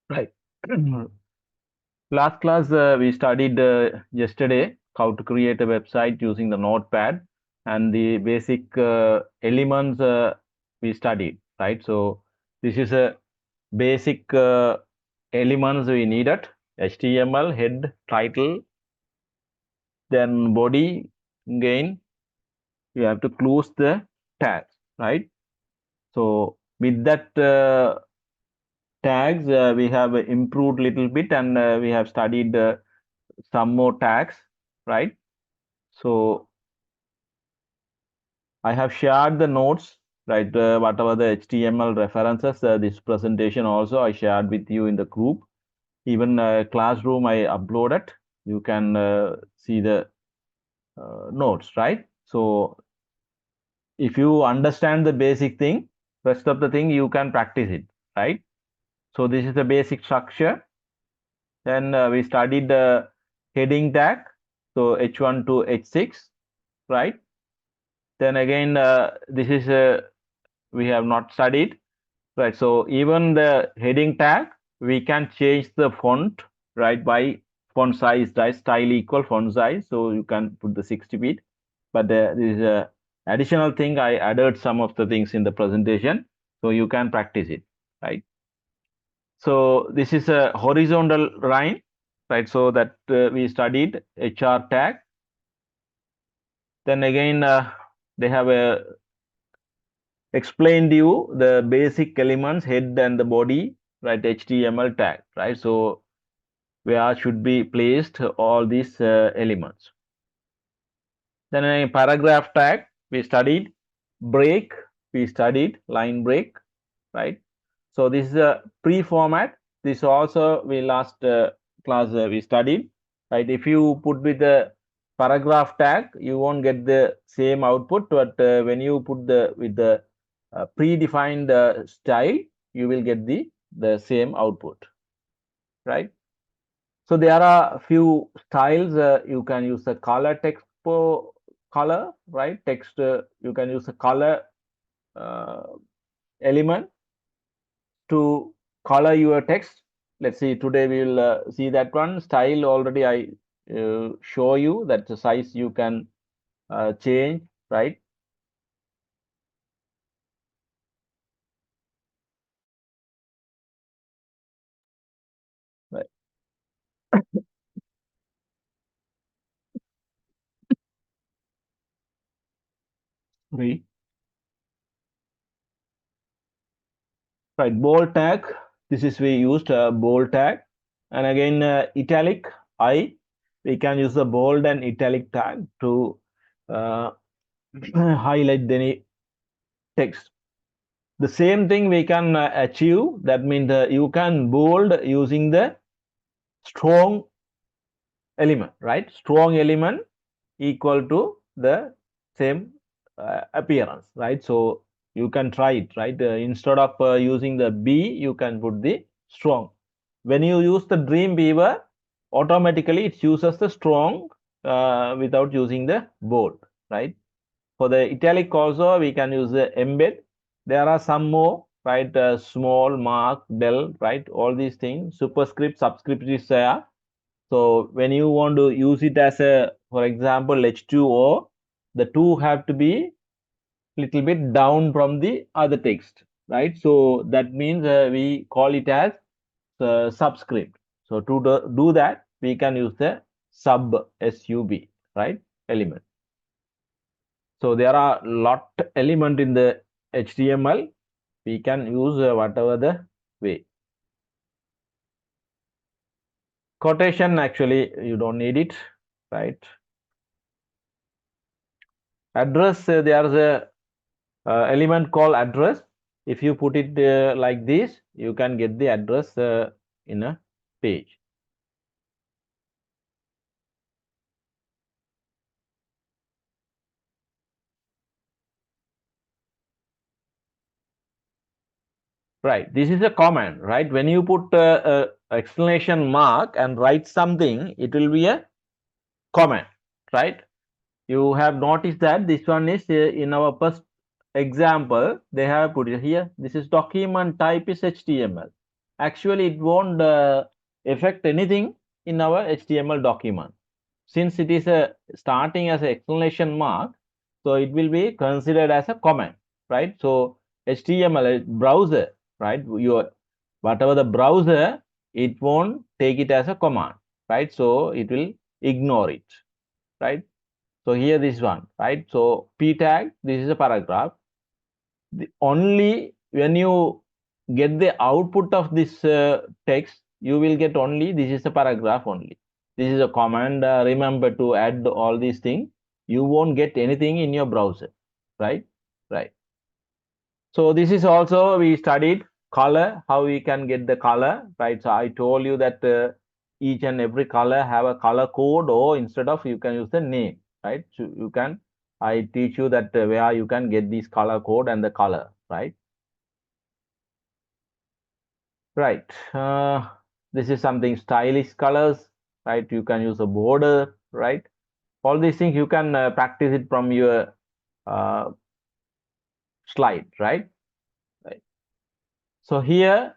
Right. Last class, we studied yesterday how to create a website using the notepad and the basic elements we studied, right? So this is a basic elements we needed: HTML, head, title, then body. Again, you have to close the tags, right? So with that tags, we have improved little bit, and we have studied some more tags, right? So I have shared the notes, right? Whatever the HTML references, this presentation also I shared with you in the group. Even classroom I uploaded. You can see the notes, right? So if you understand the basic thing, rest of the thing you can practice it, right? So this is the basic structure. Then we studied the heading tag, so H1 to H6, right? Then again, this is we have not studied, right? So even the heading tag, we can change the font, right? By font size, right? Style equal font size, so you can put the 60 feet. But there is a additional thing. I added some of the things in the presentation, so you can practice it, right? So this is a horizontal line, right? So that we studied HR tag. Then again, they have explained you the basic elements, head and the body, right? HTML tag, right? So where should be placed all these elements. Then a paragraph tag we studied, break we studied, line break, right? So this is a pre-format. This also we last class we studied, right? If you put with the paragraph tag, you won't get the same output, but when you put the with the predefined style, you will get the same output, right? So there are a few styles. You can use the color text for color, right? Text. You can use a color uh, element to color your text. Let's see, today we will see that one. Style already I show you that the size you can change, right? Right. Right. Right. Bold tag. This is we used bold tag, and again italic. I we can use the bold and italic tag to uh, highlight any text. The same thing we can achieve. That means you can bold using the strong element, right? Strong element equal to the same appearance, right? So you can try it, right? Instead of using the B, you can put the strong. When you use the Dreamweaver, automatically it uses the strong without using the bold, right? For the italic also, we can use the embed. There are some more, right? Small, mark, del, right? All these things. Superscript, subscript is there. So when you want to use it as a, for example, H2O, the two have to be little bit down from the other text, right? So that means we call it as subscript. So to do that, we can use the sub, right? Element. So there are lot element in the HTML. We can use whatever the way. Quotation, actually you don't need it, right? Address, there is a element called address. If you put it like this, you can get the address in a page. Right. This is a command, right? When you put exclamation mark and write something, it will be a comment, right? You have noticed that this one is in our first example, they have put it here. This is document type is HTML. actually it won't affect anything in our HTML document. Since it is a starting as an exclamation mark, so it will be considered as a comment, right? So HTML browser, right? Your whatever the browser, it won't take it as a command, right? So it will ignore it, right? So here this one, right? So p tag, this is a paragraph. Only when you get the output of this text, you will get only this is a paragraph only. This is a command. Remember to add all these things. You won't get anything in your browser, right? Right. So this is also we studied color, how we can get the color, right? So I told you that each and every color have a color code, or instead of you can use the name, right? So you can, I teach you that where you can get this color code and the color, right? Right. This is something stylish colors, right? You can use a border, right? All these things you can practice it from your uh, slide, right? Right. So here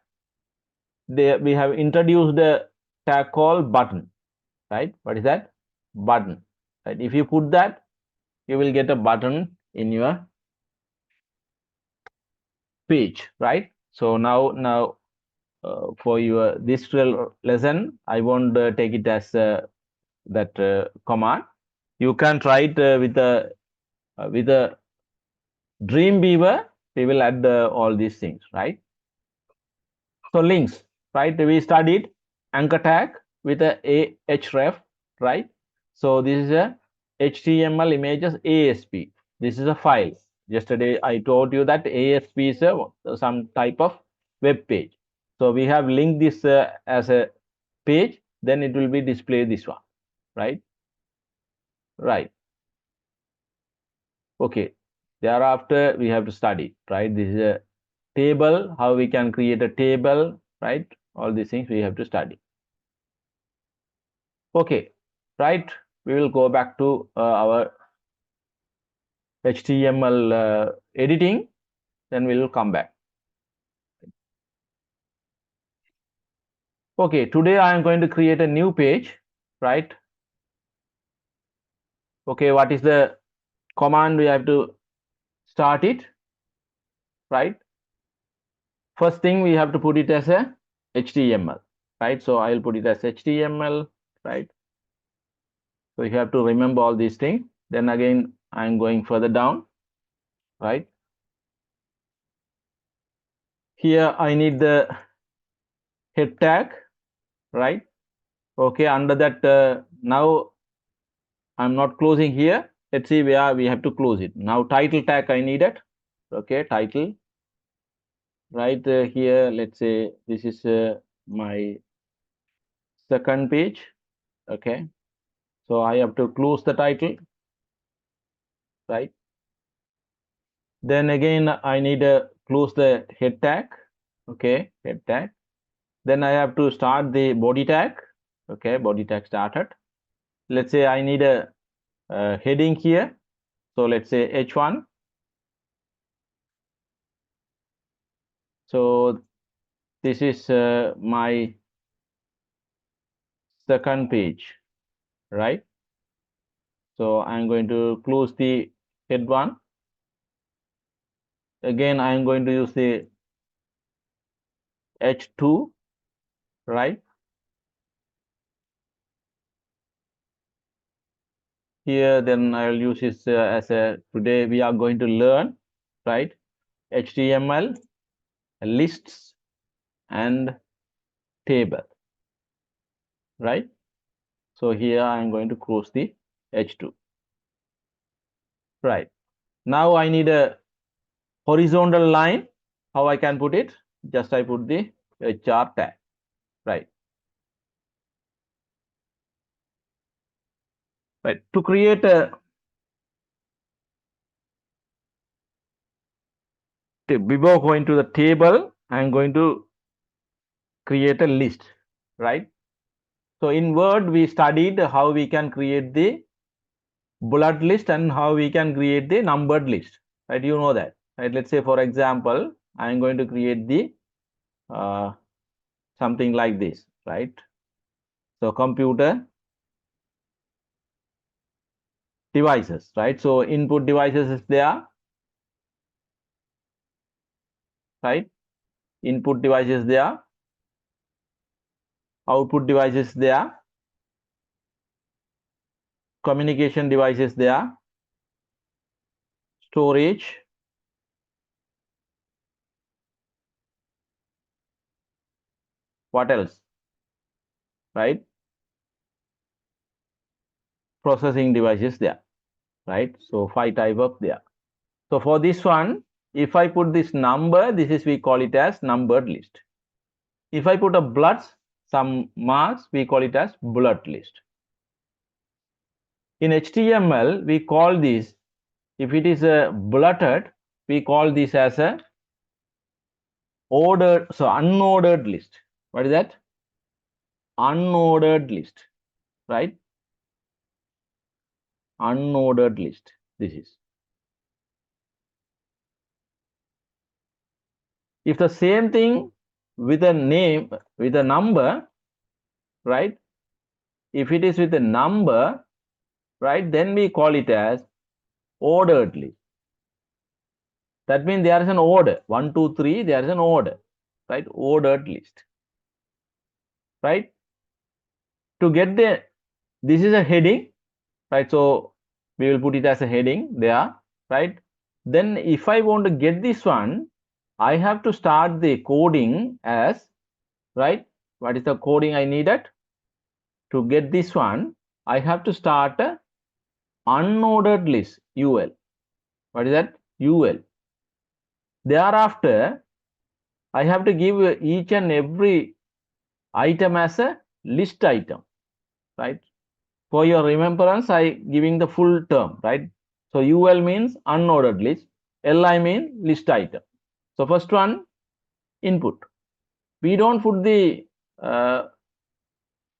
we have introduced a tag called button, right? What is that? Button, right? If you put that, you will get a button in your page, right? So now for your this lesson, I won't take it as that command. You can try it with a Dreamweaver. We will add all these things, right? So links, right? We studied anchor tag with a href, right? So this is a HTML images ASP. This is a file. Yesterday I told you that ASP is some type of web page. So we have linked this as a page, then it will be displayed this one, right? Right. Okay. Thereafter we have to study, right? This is a table, how we can create a table, right? All these things we have to study. Okay, right? We will go back to our HTML editing, then we will come back. Okay, today I am going to create a new page, right? Okay, what is the command we have to start it, right? First thing we have to put it as a HTML, right? So I'll put it as HTML, right? So you have to remember all these things. Then again, I'm going further down, right? Here I need the head tag, right? Okay, under that now I'm not closing here. Let's see where we have to close it. Now title tag I need it. Okay, title, right here. Let's say this is my second page. Okay, so I have to close the title, right? Then again I need to close the head tag. Okay, head tag. Then I have to start the body tag. Okay, body tag started. Let's say I need a heading here. So let's say H1. So this is my second page, right? So I'm going to close the head one. Again, I'm going to use the H2, right? Here, then I'll use this as a, today we are going to learn, right? HTML, lists and table, right? So here I'm going to close the H2, right? Now I need a horizontal line. How I can put it? Just I put the HR tag, right? Right. To create a before going to the table, I'm going to create a list, right? So in Word, we studied how we can create the bullet list and how we can create the numbered list, right? You know that, right? Let's say, for example, I'm going to create the something like this, right? So computer devices, right? So input devices is there, right? Input devices there, output devices there, communication devices there, storage, what else, right? Processing devices there, right? So 5 type of there. So for this one, if I put this number, this is we call it as numbered list. If I put a bloods, some marks, we call it as bullet list. In HTML, we call this, if it is a bulleted, we call this as a ordered, so unordered list. What is that? Unordered list, right? Unordered list. This is. If the same thing with a name, with a number, right? If it is with a number, right, then we call it as ordered list. That means there is an order. 1, 2, 3, there is an order, right? Ordered list, right? To get the, this is a heading, right? So we will put it as a heading there, right? Then if I want to get this one, I have to start the coding as, right? What is the coding I needed? To get this one, I have to start a unordered list, UL. What is that? UL. Thereafter, I have to give each and every item as a list item, right? For your remembrance, I giving the full term, right? So UL means unordered list, LI means list item. So first one, input. We don't put the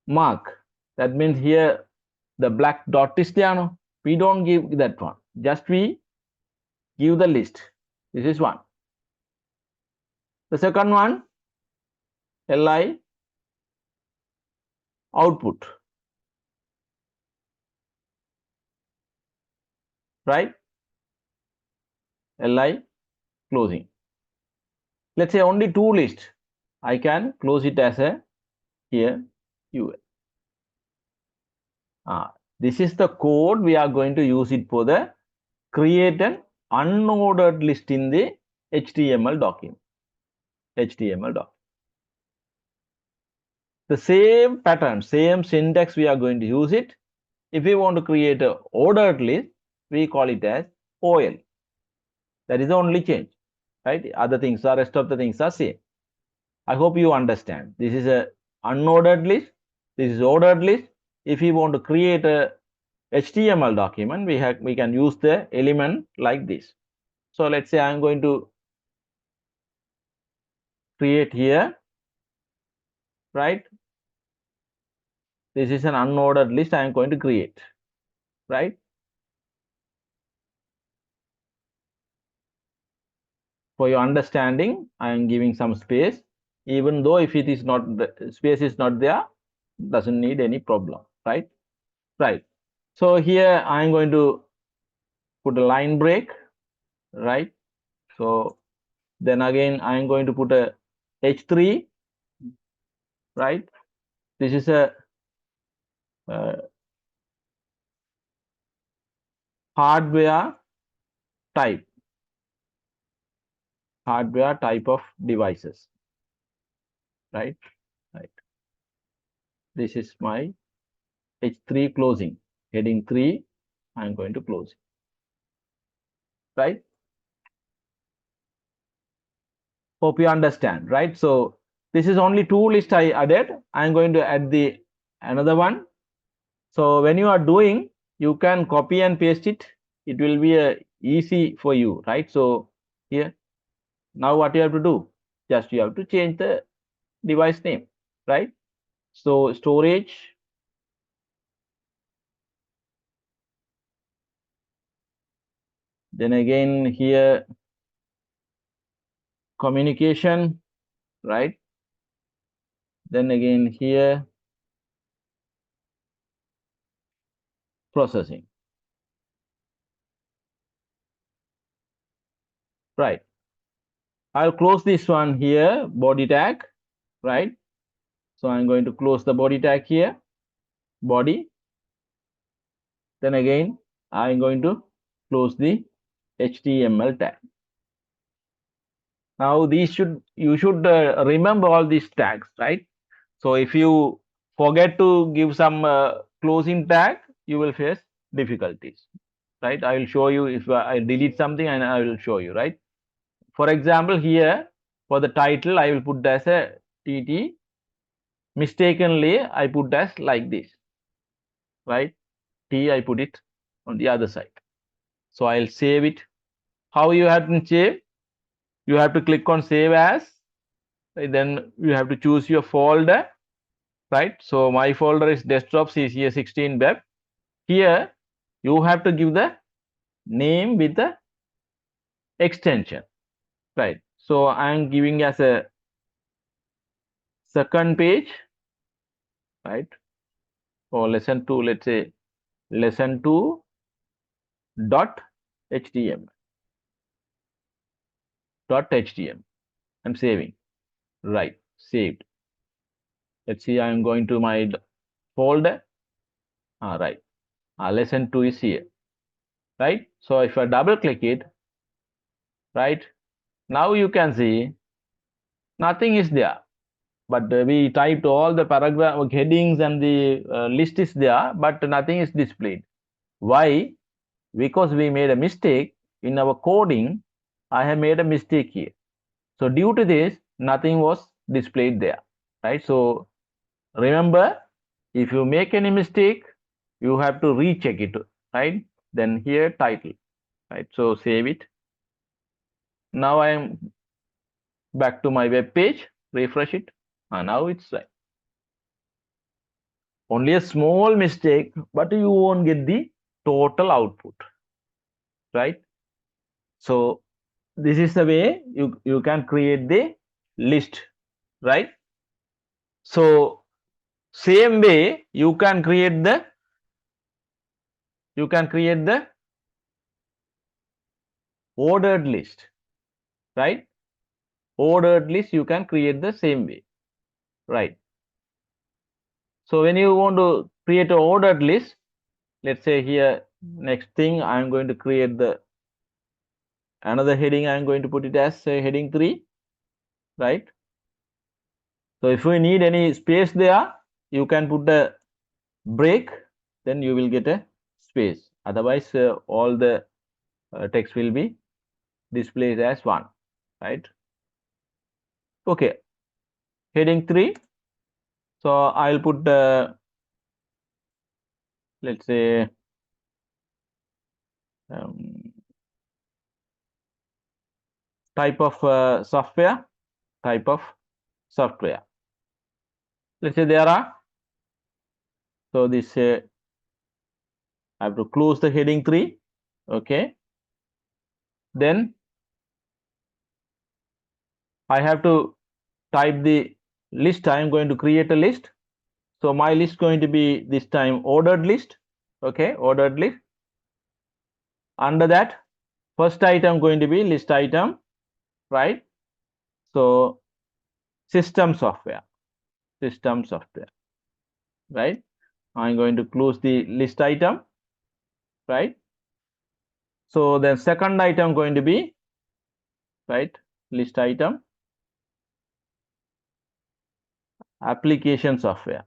mark. That means here the black dot is there. No? We don't give that one. Just we give the list. This is one. The second one, LI output, right? LI closing. Let's say only two lists. I can close it as a here UL. This is the code we are going to use it for the create an unordered list in the HTML document. HTML document. The same pattern, same syntax we are going to use it. If we want to create an ordered list, we call it as OL. That is the only change, right? Other things are, rest of the things are same. I hope you understand. This is a unordered list. This is ordered list. If we want to create a HTML document, we can use the element like this. So let's say I'm going to create here, right? This is an unordered list I am going to create, right? For your understanding, I am giving some space, even though if it is not, the space is not there, doesn't need any problem, right? Right. So here I am going to put a line break, right? So then again, I am going to put a H3, right? This is a hardware type of devices, right? Right. This is my H3 closing, heading 3, I'm going to close it, right? Hope you understand, right? So this is only two lists I added. I'm going to add the another one. So when you are doing, you can copy and paste it. It will be easy for you, right? So here, now what you have to do? Just you have to change the device name, right? So storage, then again here communication, right? Then again here, processing. Right. I'll close this one here, body tag, right? So I'm going to close the body tag here, body. Then again, I'm going to close the HTML tag. Now you should remember all these tags, right? So if you forget to give some closing tag, you will face difficulties, right? I will show you if I delete something and I will show you, right? For example, here for the title, I will put as a TT. Mistakenly, I put as like this, right? T, I put it on the other side. So I'll save it. How you have to save? You have to click on save as, right? Then you have to choose your folder, right? So my folder is desktop CCA 16 web. Here you have to give the name with the extension, right? So I am giving as a second page, right? For lesson 2, let's say lesson 2 dot html dot html. I'm saving, right? Saved. Let's see, I'm going to my folder. Right. Lesson 2 is here, right? So if I double click it, right, now you can see nothing is there, but we typed all the paragraph headings and the list is there, but nothing is displayed. Why? Because we made a mistake in our coding. I have made a mistake here. So due to this, nothing was displayed there, right? So remember, if you make any mistake, you have to recheck it, right? Then here title, right? So save it. Now I am back to my web page, refresh it, and now it's right. Only a small mistake, but you won't get the total output, right? So this is the way you can create the list, right? So same way you can create the ordered list, right? Ordered list you can create the same way, right? So when you want to create an ordered list, let's say here next thing I'm going to create the another heading. I'm going to put it as heading 3, right? So if we need any space there, you can put a break, then you will get a space. Otherwise all the text will be displayed as one, right? Okay, heading 3. So I'll put let's say type of software. Let's say there are. So this I have to close the heading 3. Okay. Then I have to type the list. I am going to create a list. So my list going to be this time ordered list. Okay, ordered list. Under that, first item going to be list item, right? So system software, right? I'm going to close the list item, right? So the second item going to be, right, list item application software,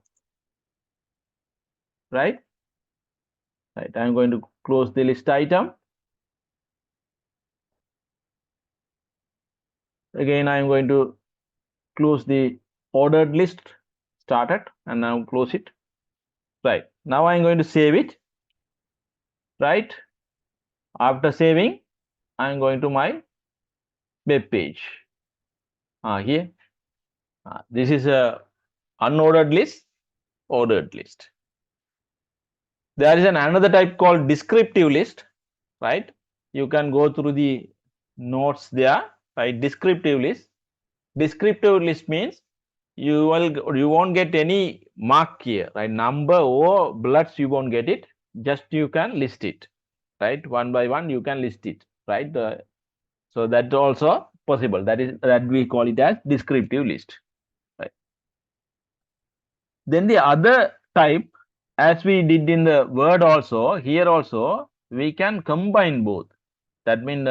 right? I'm going to close the list item. Again, I'm going to close the ordered list started and now close it. Right. Now I'm going to save it. Right. After saving, I'm going to my web page. Here. This is a unordered list, ordered list. There is another type called descriptive list, right? You can go through the notes there, right? Descriptive list. Descriptive list means you won't get any mark here, right? Number or bloods you won't get it. Just you can list it, right? One by one you can list it, right? So that's also possible. That we call it as descriptive list, right? Then the other type, as we did in the word also, here also we can combine both. That means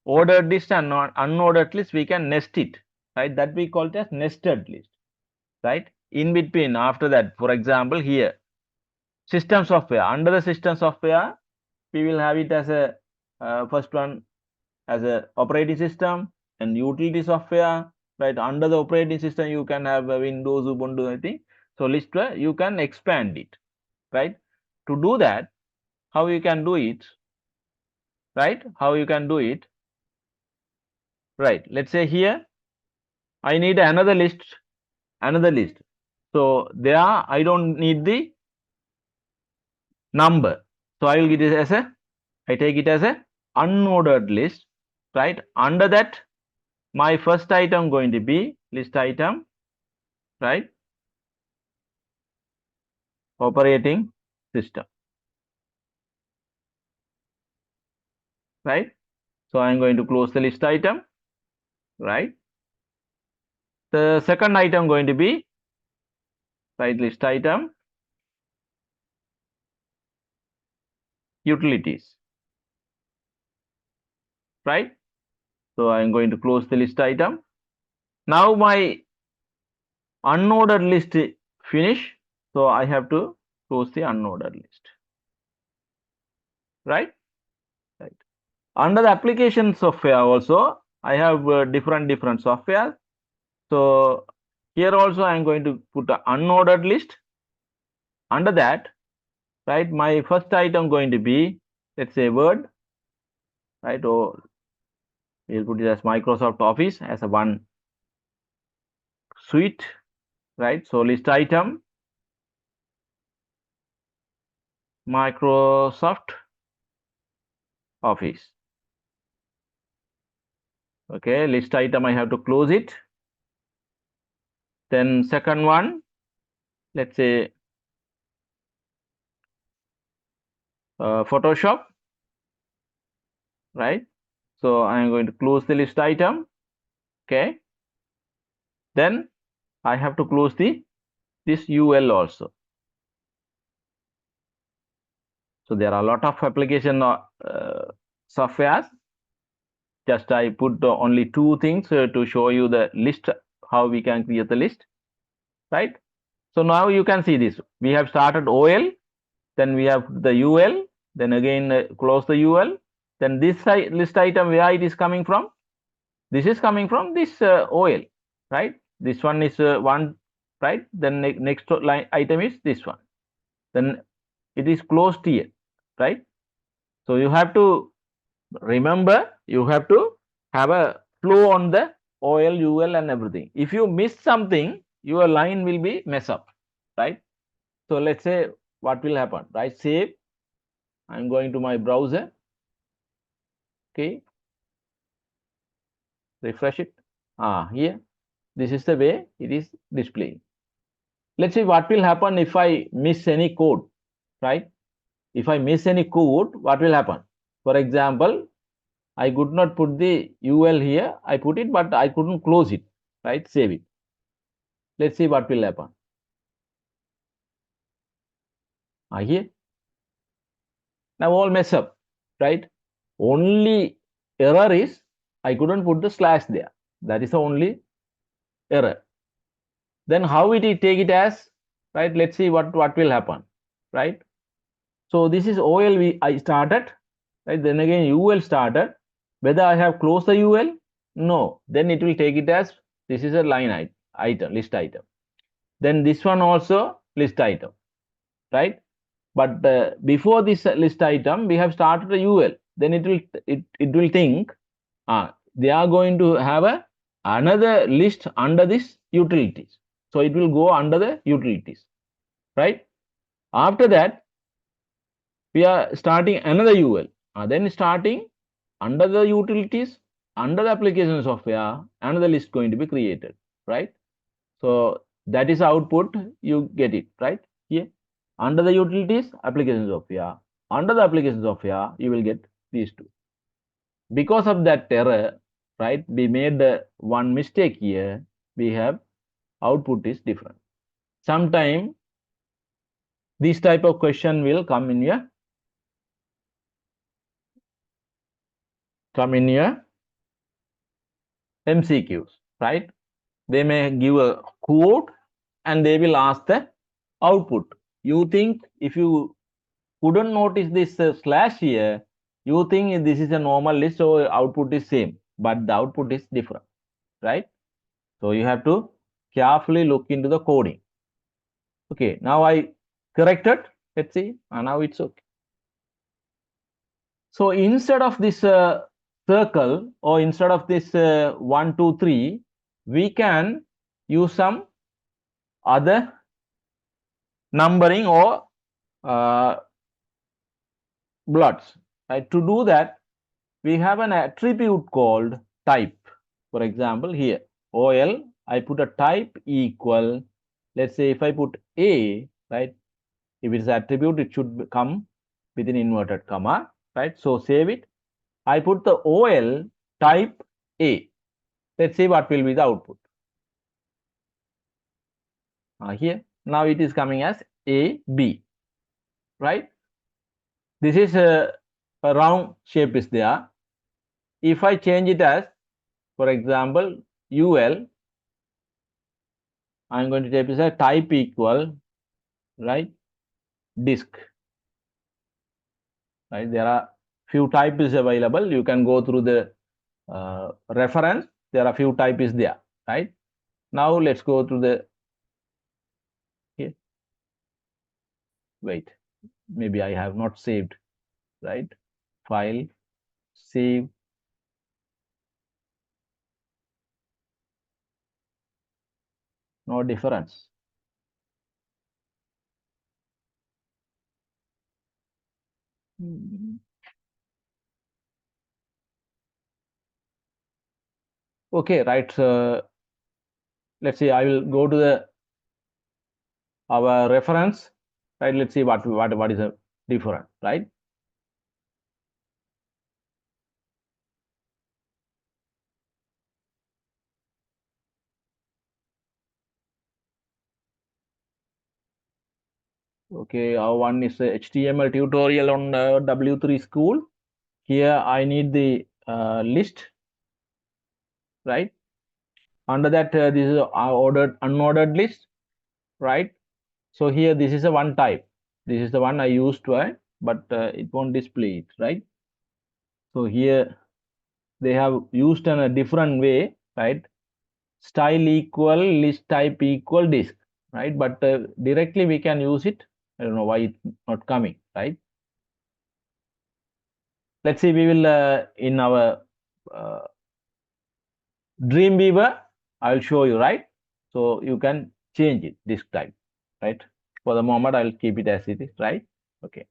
ordered list and unordered list we can nest it, right? That we call it as nested list, right? In between, after that, for example, here system software. Under the system software, we will have it as a first one as a operating system and utility software, right? Under the operating system, you can have Windows, Ubuntu, anything. So list you can expand it, right? To do that, how you can do it, right? How you can do it, right? Let's say here, I need another list. So there I don't need the number. So I will get it as I take it as a unordered list, right? Under that, my first item going to be list item, right? Operating system, right? So I'm going to close the list item, right? The second item going to be right list item utilities, right? So I'm going to close the list item. Now my unordered list finish. So I have to close the unordered list, right? Right. Under the application software also, I have different software. So here also I am going to put an unordered list. Under that, right, my first item going to be, let's say Word, right? Or we'll put it as Microsoft Office as a one suite, right? So list item Microsoft Office. Okay, list item I have to close it. Then second one, let's say Photoshop, right? So I am going to close the list item. Okay. Then I have to close this UL also. So there are a lot of application softwares. Just I put only two things to show you the list, how we can create the list, right? So now you can see this. We have started OL, then we have the UL, then again close the UL. Then this list item, where it is coming from? This is coming from this OL, right? This one is one, right? Then next line item is this one. Then it is closed here, right? So you have to remember, you have to have a flow on the OL, UL and everything. If you miss something, your line will be mess up, right? So let's say what will happen, right? Save. I'm going to my browser. Okay. Refresh it. Here. This is the way it is displaying. Let's see what will happen if I miss any code, right? If I miss any code, what will happen? For example, I could not put the UL here. I put it, but I couldn't close it, right? Save it. Let's see what will happen. Here. Now all mess up, right? Only error is I couldn't put the slash there. That is the only error. Then how it take it as, right? Let's see what will happen, right? So this is OL I started, right? Then again UL started. Whether I have closed the UL? No. Then it will take it as this is a line item, list item. Then this one also list item, right? But before this list item, we have started a UL. Then it will think they are going to have another list under this utilities. So it will go under the utilities, right? After that, we are starting another UL. Then starting under the utilities, under the application software, another list going to be created, right? So that is output, you get it, right? Here. Under the utilities, application software. Under the application software, you will get these two. Because of that error, right, we made one mistake here. We have output is different. Sometime this type of question will come in your MCQs, right? They may give a code and they will ask the output. You think if you couldn't notice this slash here, you think this is a normal list, so output is same, but the output is different, right? So you have to carefully look into the coding. Okay, now I corrected. Let's see, and now it's okay. So instead of this circle or instead of this 1, 2, 3, we can use some other numbering or bloods. Right? To do that, we have an attribute called type. For example, here OL, I put a type equal. Let's say if I put A, right? If it's attribute, it should come within inverted comma, right? So save it. I put the OL type A. Let's see what will be the output. Here, now it is coming as AB, right? This is a round shape is there. If I change it as, for example, UL, I'm going to type this as type equal, right, disk, right? There are few types available. You can go through the reference. There are few types there, right? Now let's go to the here. Wait, maybe I have not saved, right? File, save. No difference. Okay, right. Let's see. I will go to the our reference. Right. Let's see what is the different. Right. Okay. One is a HTML tutorial on W3 school. Here I need the list. Right. Under that, this is ordered unordered list. Right. So here this is a one type. This is the one I used to, but it won't display it. Right. So here they have used in a different way. Right. Style equal list type equal disk, right? But directly we can use it. I don't know why it's not coming, right? Let's see, we will in our uh, Dreamweaver, I'll show you, right? So you can change it, disk type, right? For the moment, I'll keep it as it is, right? Okay,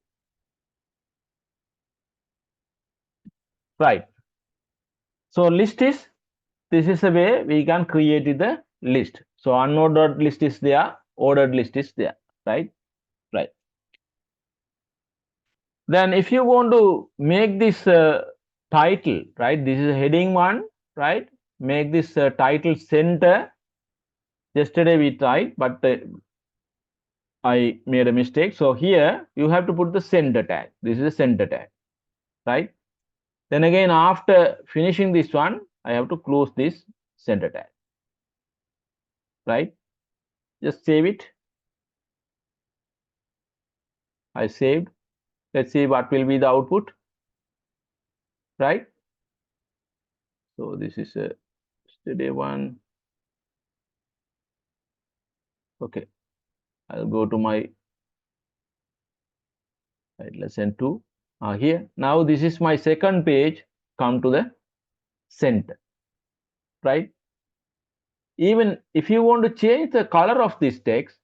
right. So list is, this is the way we can create the list. So unordered list is there, ordered list is there, right? Right. Then if you want to make this title, right, this is a heading one, right, make this title center. Yesterday we tried, but I made a mistake. So here you have to put the center tag. This is a center tag, right? Then again, after finishing this one, I have to close this center tag, right? Just save it. I saved. Let's see what will be the output, right? So this is a yesterday one. Okay, I'll go to my lesson 2. Here, now this is my second page. Come to the center, right? Even if you want to change the color of this text,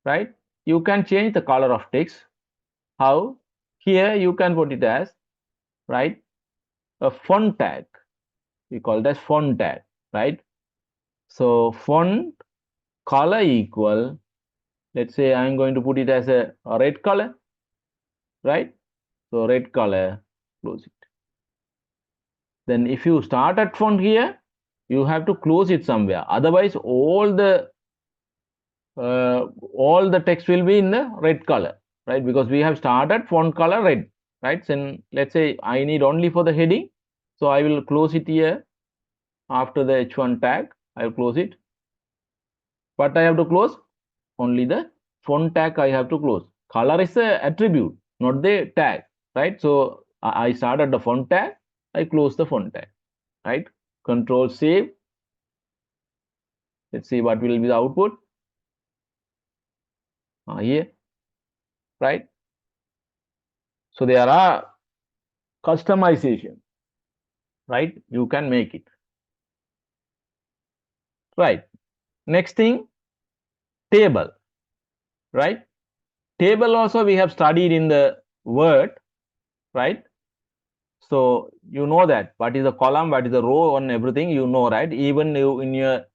right, you can change the color of text. How? Here you can put it as, right, a font tag. We call it as font tag, right? So font color equal, let's say I'm going to put it as a red color, right? So red color, close it. Then if you start at font here, you have to close it somewhere. Otherwise, all the text will be in the red color, right? Because we have started font color red, right? So let's say I need only for the heading. So I will close it here after the H1 tag. I will close it. But I have to close only the font tag. I have to close. Color is a attribute, not the tag, right? So I started the font tag. I close the font tag, right? Control save. Let's see what will be the output. Here, right? So there are customization, right? You can make it, right? Next thing, table, right? Table also we have studied in the Word, right? So you know that what is the column, what is the row, and everything you know, right? Even you in your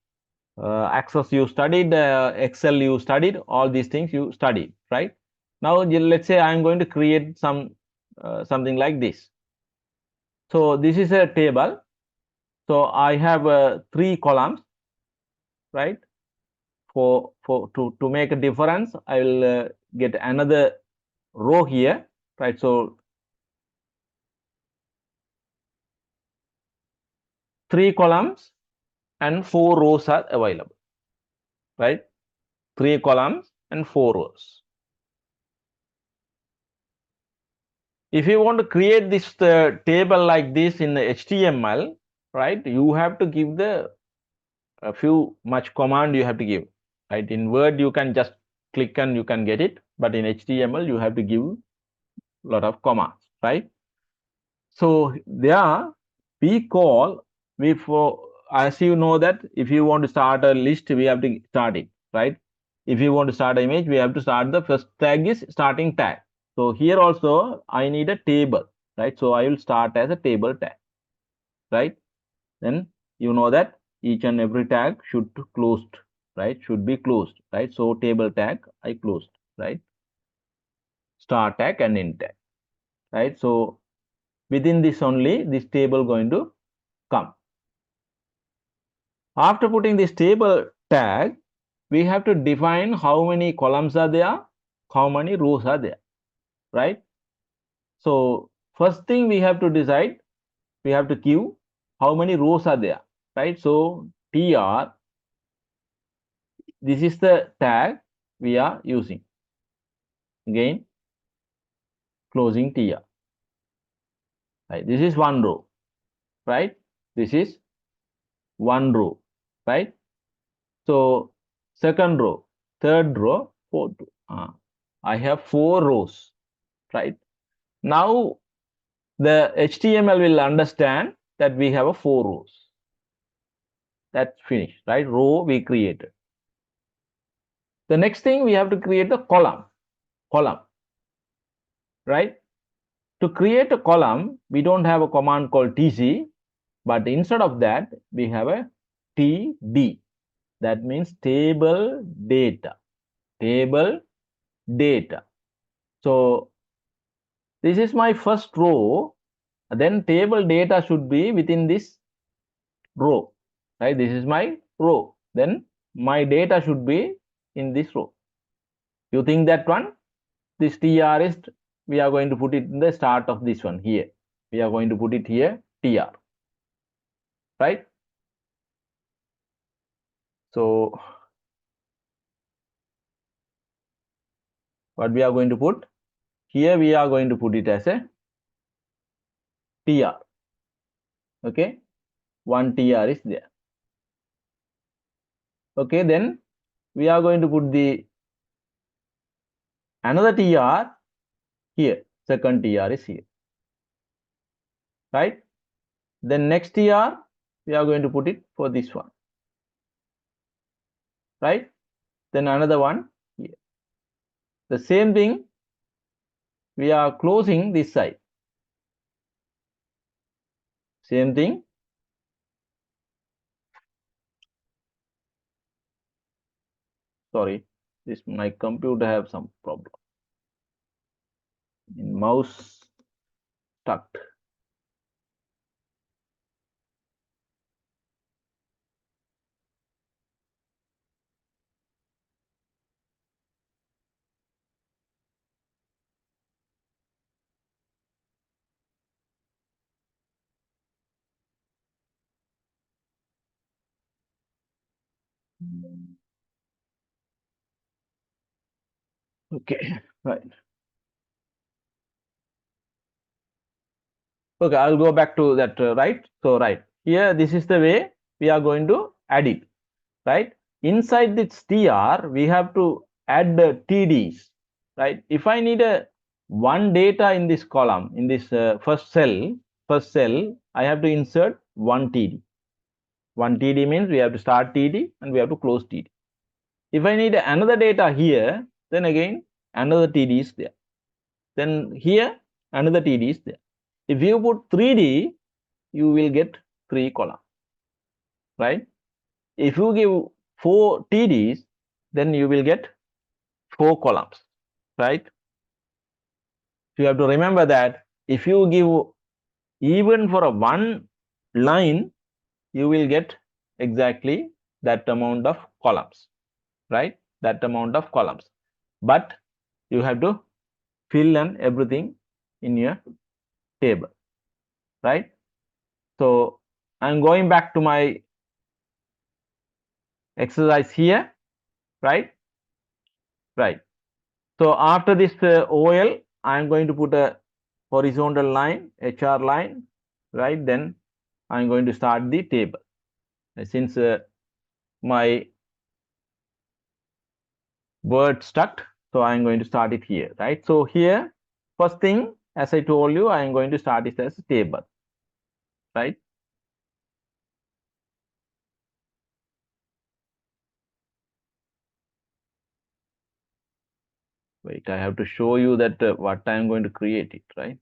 Access you studied, Excel you studied, all these things you studied, right? Now let's say I am going to create something like this. So this is a table. So I have 3 columns, right? To make a difference, I will get another row here, right? So 3 columns and 4 rows are available, right? 3 columns and 4 rows. If you want to create this table like this in the HTML, right? You have to give a few much command you have to give, right? In Word you can just click and you can get it, but in HTML you have to give a lot of commands, right? So there as you know that if you want to start a list, we have to start it, right? If you want to start an image, we have to start the first tag is starting tag. So here also I need a table, right? So I will start as a table tag, right? Then you know that each and every tag should closed, right? Should be closed, right? So table tag I closed, right? Start tag and end tag, right? So within this only this table going to come. After putting this table tag, we have to define how many columns are there, how many rows are there, right? So first thing we have to decide, we have to give how many rows are there, right? So tr, this is the tag we are using. Again, closing tr, right? This is one row, right? This is one row, right? So second row, third row, fourth row. I have 4 rows, right? Now the HTML will understand that we have 4 rows. That's finished, right? Row we created. The next thing we have to create the column, right? To create a column, we don't have a command called tc, but instead of that, we have a td. That means table data. Table data. So this is my first row. Then table data should be within this row, right? This is my row. Then my data should be in this row. You think that one? This tr is, we are going to put it in the start of this one here. We are going to put it here, tr, right? So what we are going to put? Here we are going to put it as a tr. Okay, one tr is there. Okay, then we are going to put the another tr here. Second tr is here, right? Then next tr we are going to put it for this one, right? Then another one here. The same thing, we are closing this side. Same thing. Sorry, this my computer have some problem. In mouse stuck. Okay, right. Okay, I'll go back to that, right? So, right here, this is the way we are going to add it, right? Inside this tr, we have to add the tds, right? If I need a one data in this column, in this first cell, I have to insert one td. One td means we have to start td and we have to close td. If I need another data here, then again another td is there. Then here another td is there. If you put 3d, you will get 3 columns, right? If you give 4 TDs, then you will get 4 columns, right? So you have to remember that if you give even for a one line, you will get exactly that amount of columns, right? That amount of columns. But you have to fill in everything in your table, right? So I'm going back to my exercise here, right? Right. So after this OL, I am going to put a horizontal line, HR line, right? Then I am going to start the table. Since my word stuck, so I am going to start it here, right? So here, first thing, as I told you, I am going to start it as a table, right? Wait, I have to show you that what I am going to create it, right?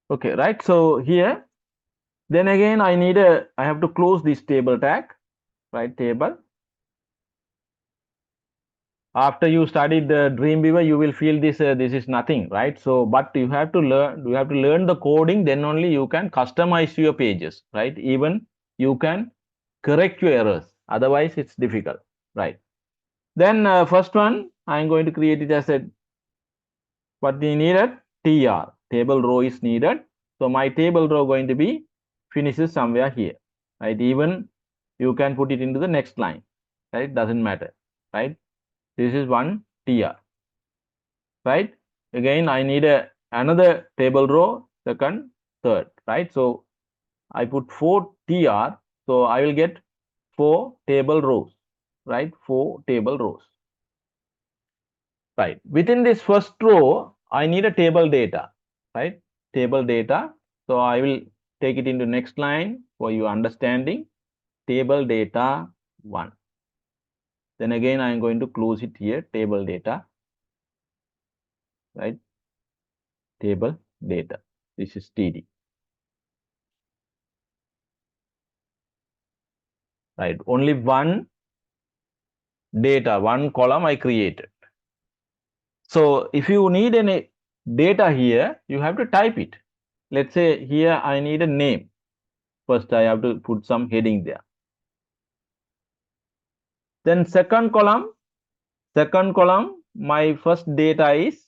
Okay, right? So here, then again, I have to close this table tag, right? Table. After you studied the Dreamweaver, you will feel this is nothing, right? So but you have to learn the coding, then only you can customize your pages, right? Even you can correct your errors, otherwise it's difficult, right? Then first one I'm going to create it as a what we needed, tr table row is needed. So my table row going to be finishes somewhere here, right? Even you can put it into the next line, right? Doesn't matter, right? This is one tr, right? Again, I need another table row, second, third, right? So I put 4 tr, so I will get 4 table rows, right? 4 table rows, right? Within this first row, I need a table data, right? Table data. So I will take it into next line for your understanding. Table data 1. Then again, I am going to close it here, table data, right? Table data. This is TD. Right? Only one data, one column I created. So if you need any data here, you have to type it. Let's say here I need a name. First, I have to put some heading there. Then second column, my first data is,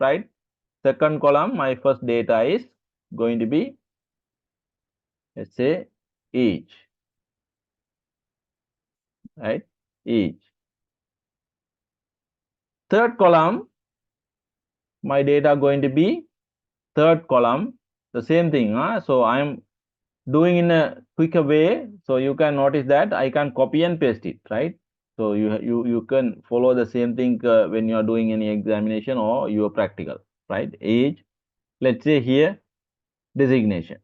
right? Second column, my first data is going to be, let's say, age, right? Age. Third column, my data going to be third column, the same thing. So I am doing in a quicker way, so you can notice that I can copy and paste it, right? So you can follow the same thing when you are doing any examination or your practical, right? Age, let's say here designation,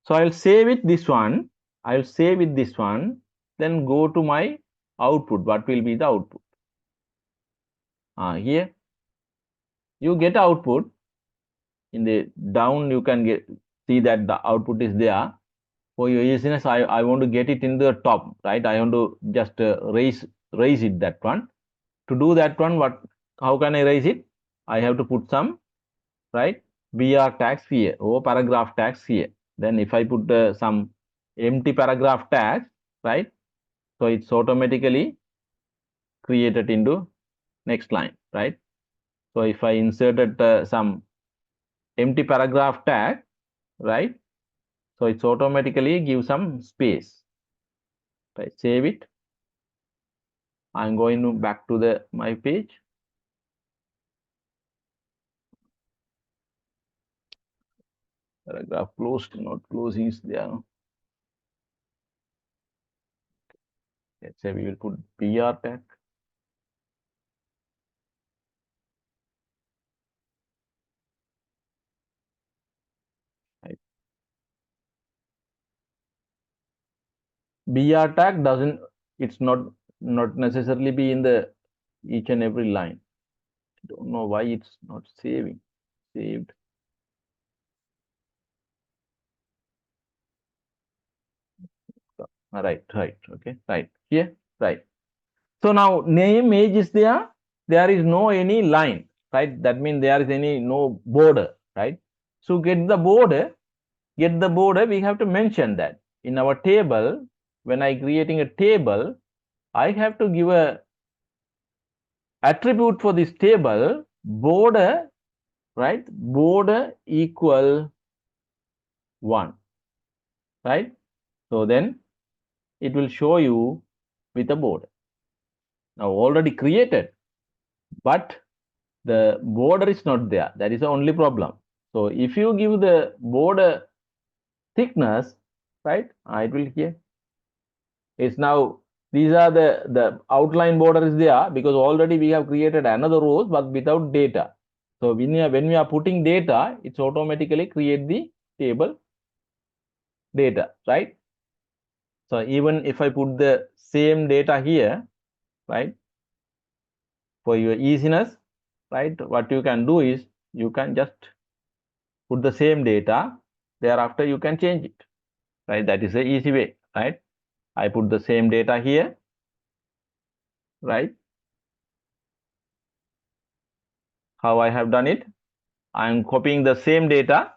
So I'll save it this one. I'll save it this one. Then go to my output. What will be the output? Here you get output. In the down you can see that the output is there. For your easiness, I want to get it in the top, right? I want to just raise it, that one. To do that one, how can I raise it? I have to put some, right, BR tags here or paragraph tags here. Then if I put some empty paragraph tags, right, so it's automatically created into next line, right? So if I inserted some empty paragraph tag, right, so it's automatically give some space. Right, save it. I'm going to back to the my page. Paragraph closed, not closing is there. Let's say we will put BR tag. Right. BR tag doesn't, it's not necessarily be in the each and every line. I don't know why it's not saving. Saved. Right, okay, right. Here, right. So now name age is there. There is no any line, right? That means there is any no border, right? So get the border, we have to mention that. In our table, when I creating a table, I have to give a attribute for this table, border, right? Border equal 1, right? So then it will show you with a border. Now already created, but the border is not there. That is the only problem. So if you give the border thickness, right, it will here. It's now, these are the outline border is there because already we have created another rows but without data. So when we are putting data, it's automatically create the table data, right? So even if I put the same data here, right, for your easiness, right, what you can do is you can just put the same data, thereafter you can change it, right? That is the easy way, right? I put the same data here, right? How I have done it? I am copying the same data,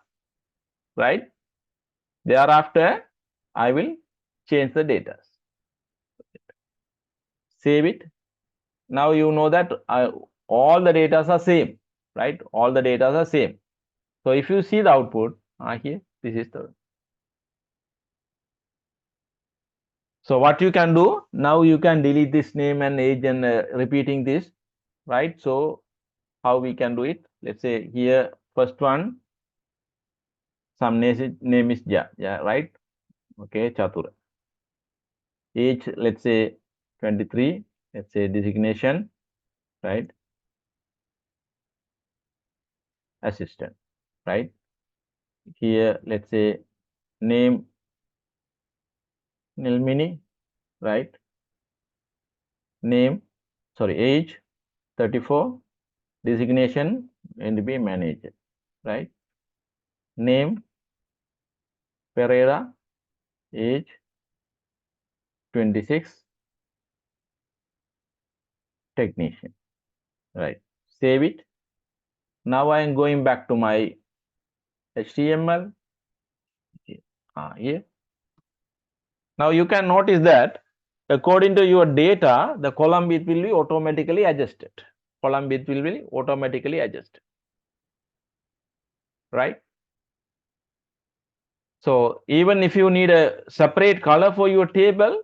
right? Thereafter, I will change the data. Save it. Now you know that all the data are same, right? All the data are same. So if you see the output, here, this is the. So what you can do, now you can delete this name and age and repeating this, right? So how we can do it? Let's say here, first one, some name is yeah, right? Okay, Chatur. Age, let's say 23, let's say designation, right? Assistant, right? Here, let's say name Nilmini, right? Name, sorry, age 34, designation and be manager, right? Name Pereira, age 26, technician, right? Save it. Now I am going back to my HTML. Here. Now you can notice that according to your data, the column width will be automatically adjusted. Column width will be automatically adjusted, right? So even if you need a separate color for your table,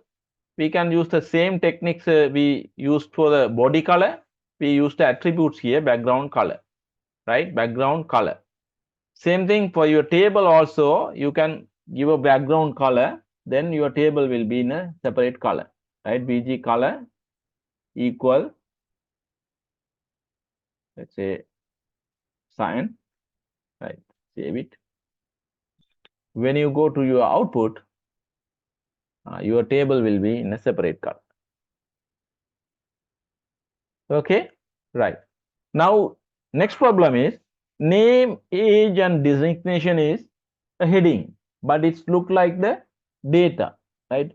we can use the same techniques we used for the body color. We use the attributes here, background color, right? Background color. Same thing for your table also, you can give a background color, then your table will be in a separate color, right? BG color equal, let's say, cyan, right? Save it. when you go to your output, your table will be in a separate color. Okay, right. Now, next problem is name, age, and designation is a heading, but it's look like the data, right?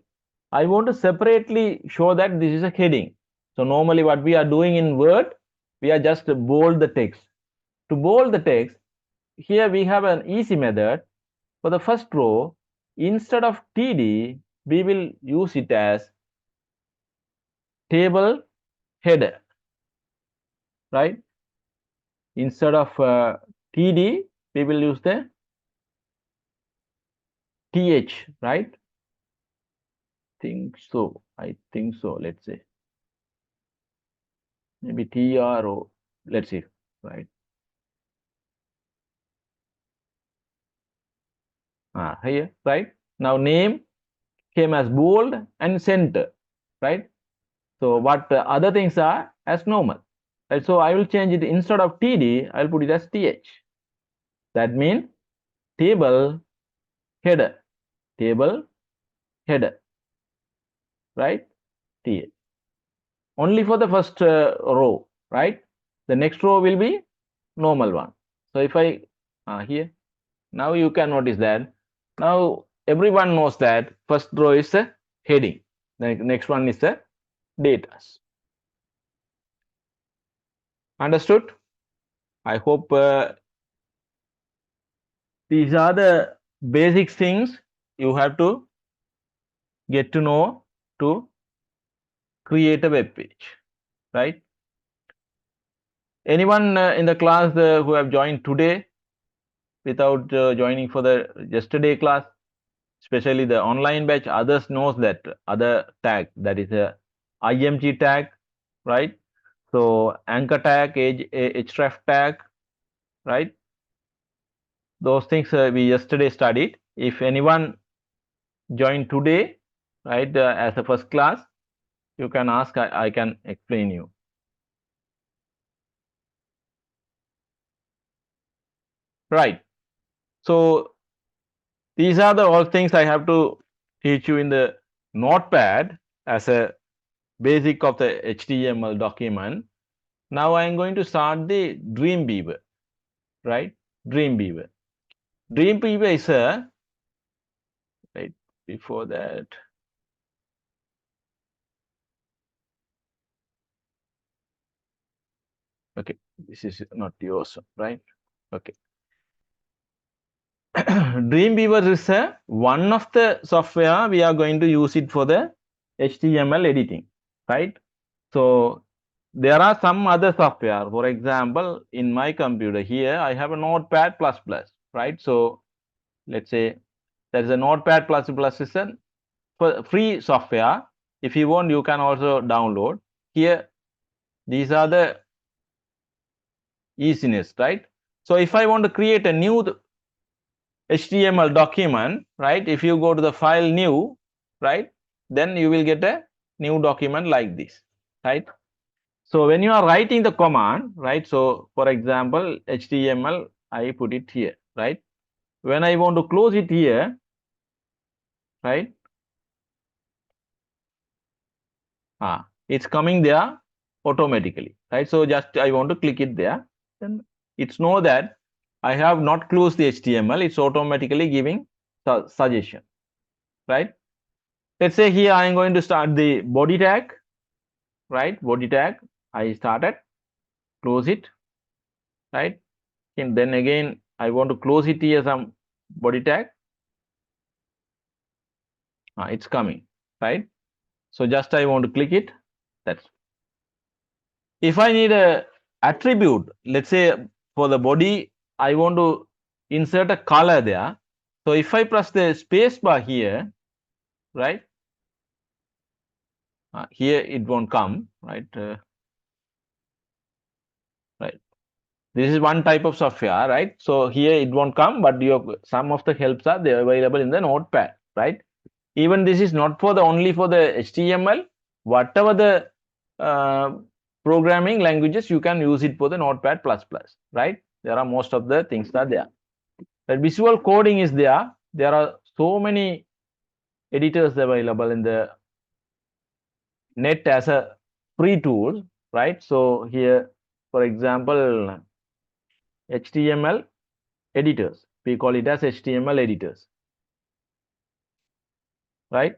I want to separately show that this is a heading. So normally what we are doing in Word, we are just bold the text. To bold the text, here we have an easy method. For the first row, instead of TD, we will use it as table header, right? Instead of TD, we will use the TH, right? I think so, let's say. Maybe TR or let's see, right? Here, right? Now name came as bold and center, right? So what other things are as normal, right? So I will change it instead of TD, I'll put it as TH. That means table header, right? TH. Only for the first row, right? The next row will be normal one. So if I here, now you can notice that now everyone knows that first row is a heading, the next one is the data. Understood? I hope these are the basic things you have to get to know to create a web page, right? Anyone in the class who have joined today without joining for the yesterday class, especially the online batch, others knows that other tag, that is a IMG tag, right? So anchor tag, href tag, right? Those things we yesterday studied. If anyone joined today, right, as a first class, you can ask, I can explain you. Right. So these are the all things I have to teach you in the notepad as a basic of the HTML document. Now I am going to start the Dreamweaver, right? Dreamweaver. Dreamweaver is a, right, before that, okay, this is not yours, right? Okay. Dreamweaver is one of the software we are going to use it for the HTML editing, right? So there are some other software. For example, in my computer here, I have a Notepad++, right? So let's say there is a Notepad++ is a free software. If you want, you can also download. Here, these are the easiness, right? So if I want to create a new HTML document, right? If you go to the file new, right? Then you will get a new document like this, right? So when you are writing the command, right? So for example, HTML, I put it here, right? When I want to close it here, right? It's coming there automatically, right? So just I want to click it there, then it's know that I have not closed the HTML. It's automatically giving suggestion, right? Let's say here I am going to start the body tag, right? Body tag, I started, close it, right? And then again, I want to close it here, some body tag. It's coming, right? So just I want to click it. That's if I need a attribute, let's say for the body, I want to insert a color there. So if I press the space bar here, right? Here it won't come, right? Right. This is one type of software, right? So here it won't come, but your some of the helps are there available in the notepad, right? Even this is not for the only for the HTML, whatever the programming languages, you can use it for the notepad++, right? There are most of the things are there. The visual coding is there. there are so many editors available in the net as a free tool, right? So here, for example, HTML editors, we call it as HTML editors, right?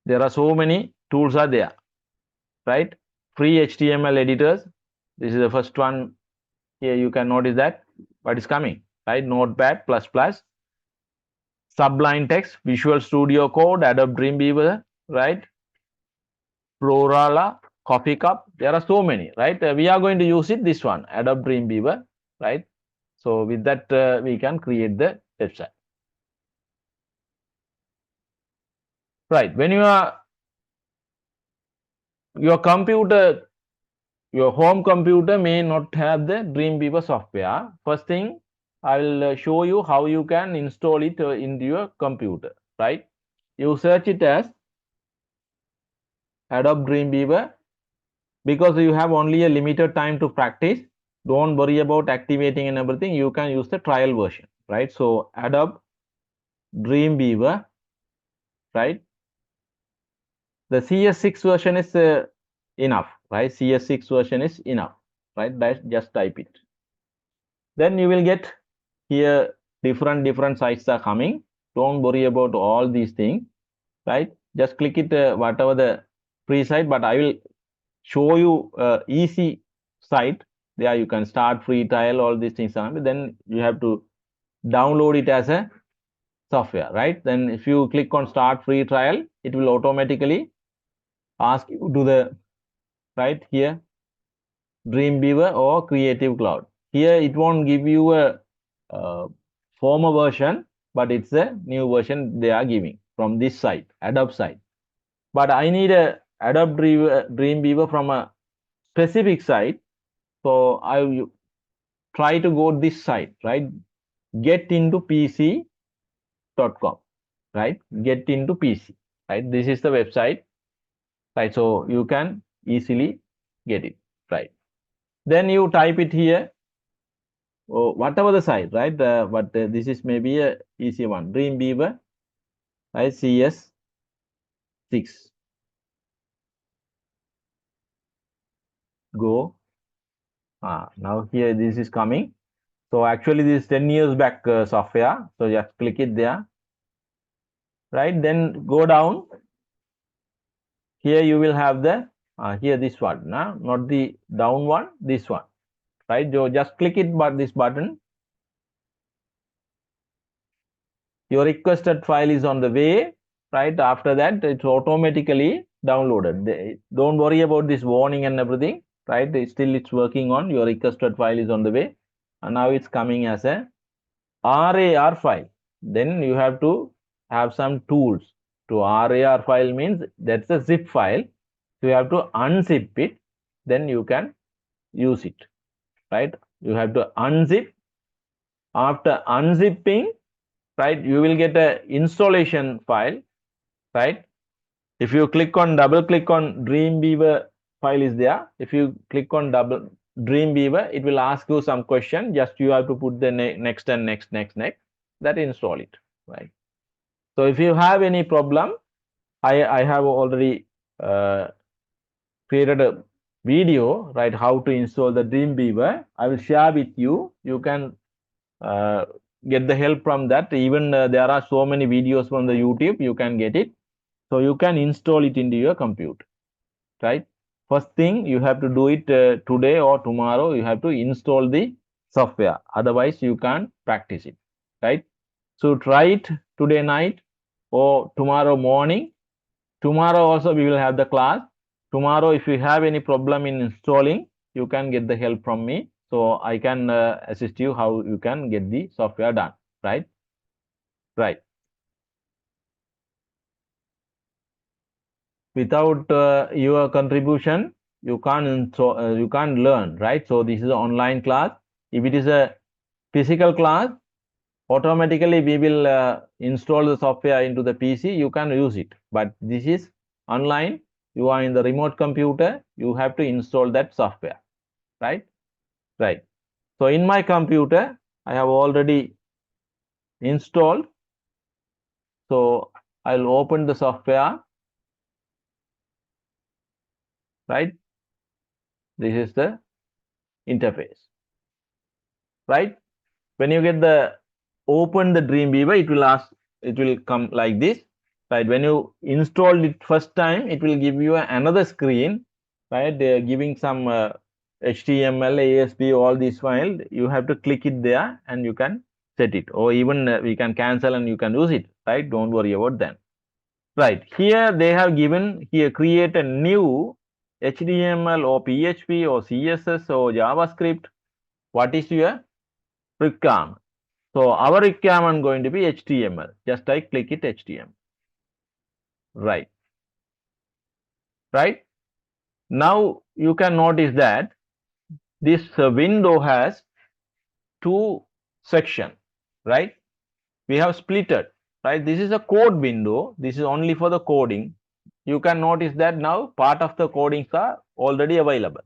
There are so many tools are there, right? Free HTML editors. This is the first one. Here you can notice that what is coming, right? Notepad++, Sublime Text, Visual Studio Code, Adobe Dreamweaver, right? Prorala, Coffee Cup. There are so many, right? We are going to use it, this one, Adobe Dreamweaver, right? So with that, we can create the website. Right. When you are your computer, your home computer may not have the Dreamweaver software. First thing, I will show you how you can install it into your computer, right? You search it as Adobe Dreamweaver. Because you have only a limited time to practice, don't worry about activating and everything. You can use the trial version, right? So Adobe Dreamweaver, right? The CS6 version is enough, right? CS6 version is enough, right? Just type it. Then you will get here different sites are coming. Don't worry about all these things, right? Just click it whatever the free site, but I will show you easy site. There you can start free trial, all these things are, then you have to download it as a software, right? Then if you click on start free trial, it will automatically ask you to the right here Dreamweaver or Creative Cloud. Here it won't give you a former version, but it's a new version they are giving from this site, Adobe site. But I need a Adobe Dreamweaver from a specific site. So I try to go this site, right? Getintopc.com, right? Get into PC, right? This is the website, right? So you can easily get it, right? Then you type it here, or whatever the site, right? But this is maybe a easy one. Dreamweaver, right? CS6. Go. Now here this is coming. So actually this is 10 years back software. So just click it there, right? Then go down. Here you will have the here this one, not the down one, this one, right? So just click it, but this button. Your requested file is on the way, right? After that, it's automatically downloaded. Don't worry about this warning and everything, right? Still it's working on your requested file is on the way, and now it's coming as a RAR file. Then you have to have some tools. To RAR file means that's a zip file. So you have to unzip it, then you can use it, right? You have to unzip. After unzipping, right, you will get a installation file, right? If you double click on Dreamweaver file is there. If you click on double Dreamweaver, it will ask you some question. Just you have to put the next and next, that install it, right? So if you have any problem, I have already created a video, right? How to install the Dreamweaver. I will share with you. You can get the help from that. Even there are so many videos from the YouTube. You can get it. So you can install it into your computer, right? First thing you have to do it today or tomorrow. You have to install the software. Otherwise, you can't practice it, right? So try it today night or tomorrow morning. Tomorrow also we will have the class. Tomorrow, if you have any problem in installing, you can get the help from me. So I can assist you how you can get the software done, right? Right. Without your contribution, you can't learn, right? So this is an online class. If it is a physical class, automatically we will install the software into the PC. You can use it. But this is online. You are in the remote computer. You have to install that software, right? Right. So in my computer, I have already installed. So I'll open the software, right? This is the interface, right? When you get the open the Dreamweaver, it will come like this, right? When you install it first time, it will give you another screen, right? They're giving some HTML, ASP, all these files. You have to click it there and you can set it, or even we can cancel and you can use it, right? Don't worry about that. Right, here they have given here create a new HTML or PHP or CSS or JavaScript. What is your requirement? So our requirement going to be HTML. Just I click it HTML. Right. Right. Now you can notice that this window has two sections. Right. We have splitted. Right. This is a code window. This is only for the coding. You can notice that now part of the codings are already available.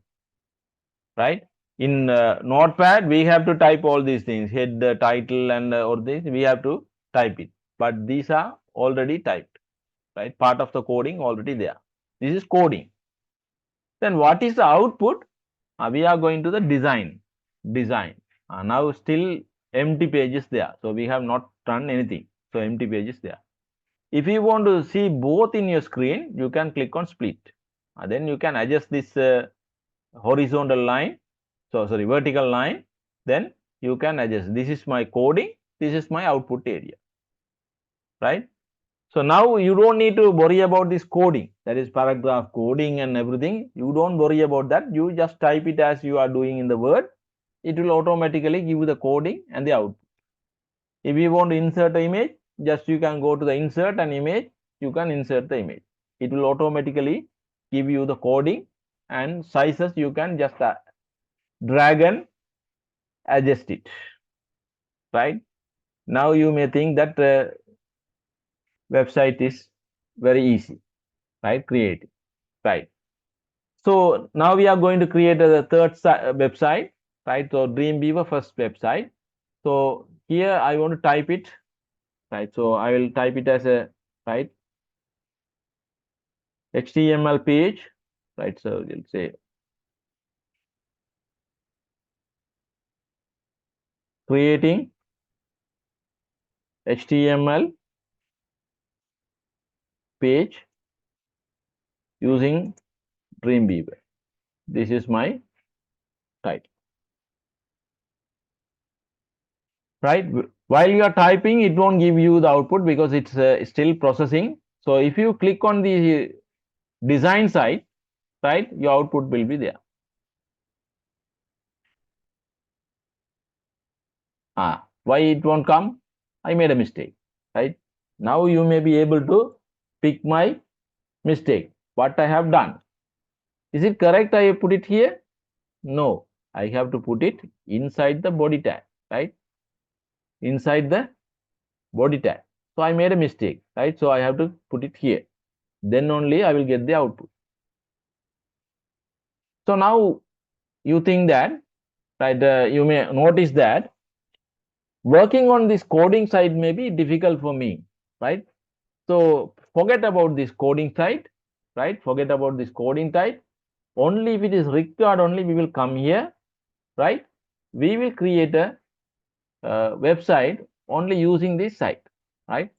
Right. In Notepad, we have to type all these things, head, the title, and or this we have to type it. But these are already typed, right? Part of the coding already there. This is coding. Then what is the output? We are going to the design. Design. Now still empty pages there. So we have not done anything. So empty pages there. If you want to see both in your screen, you can click on split. Then you can adjust this horizontal line, so sorry, vertical line. Then you can adjust. This is my coding, this is my output area, right? So now you don't need to worry about this coding, that is paragraph coding and everything. You don't worry about that. You just type it as you are doing in the Word. It will automatically give you the coding and the output. If you want to insert an image, just you can go to the insert an image, you can insert the image. It will automatically give you the coding and sizes. You can just drag and adjust it, right? Now you may think that website is very easy, right? Create it, right? So now we are going to create a third website, right? So Dreamweaver first website. So here I want to type it, right? So I will type it as a right HTML page, right? So we'll say creating HTML page using Dreamweaver. This is my title, right? While you are typing, it won't give you the output because it's still processing. So if you click on the design side, right, your output will be there. Why it won't come? I made a mistake, right? Now you may be able to pick my mistake, what I have done. Is it correct I put it here? No, I have to put it inside the body tag, right? Inside the body tag. So I made a mistake, right? So I have to put it here. Then only I will get the output. So now you think that, right? You may notice that working on this coding side may be difficult for me, right? So forget about this coding side, right? Forget about this coding side. Only if it is required, only we will come here, right? We will create a website only using this site, right?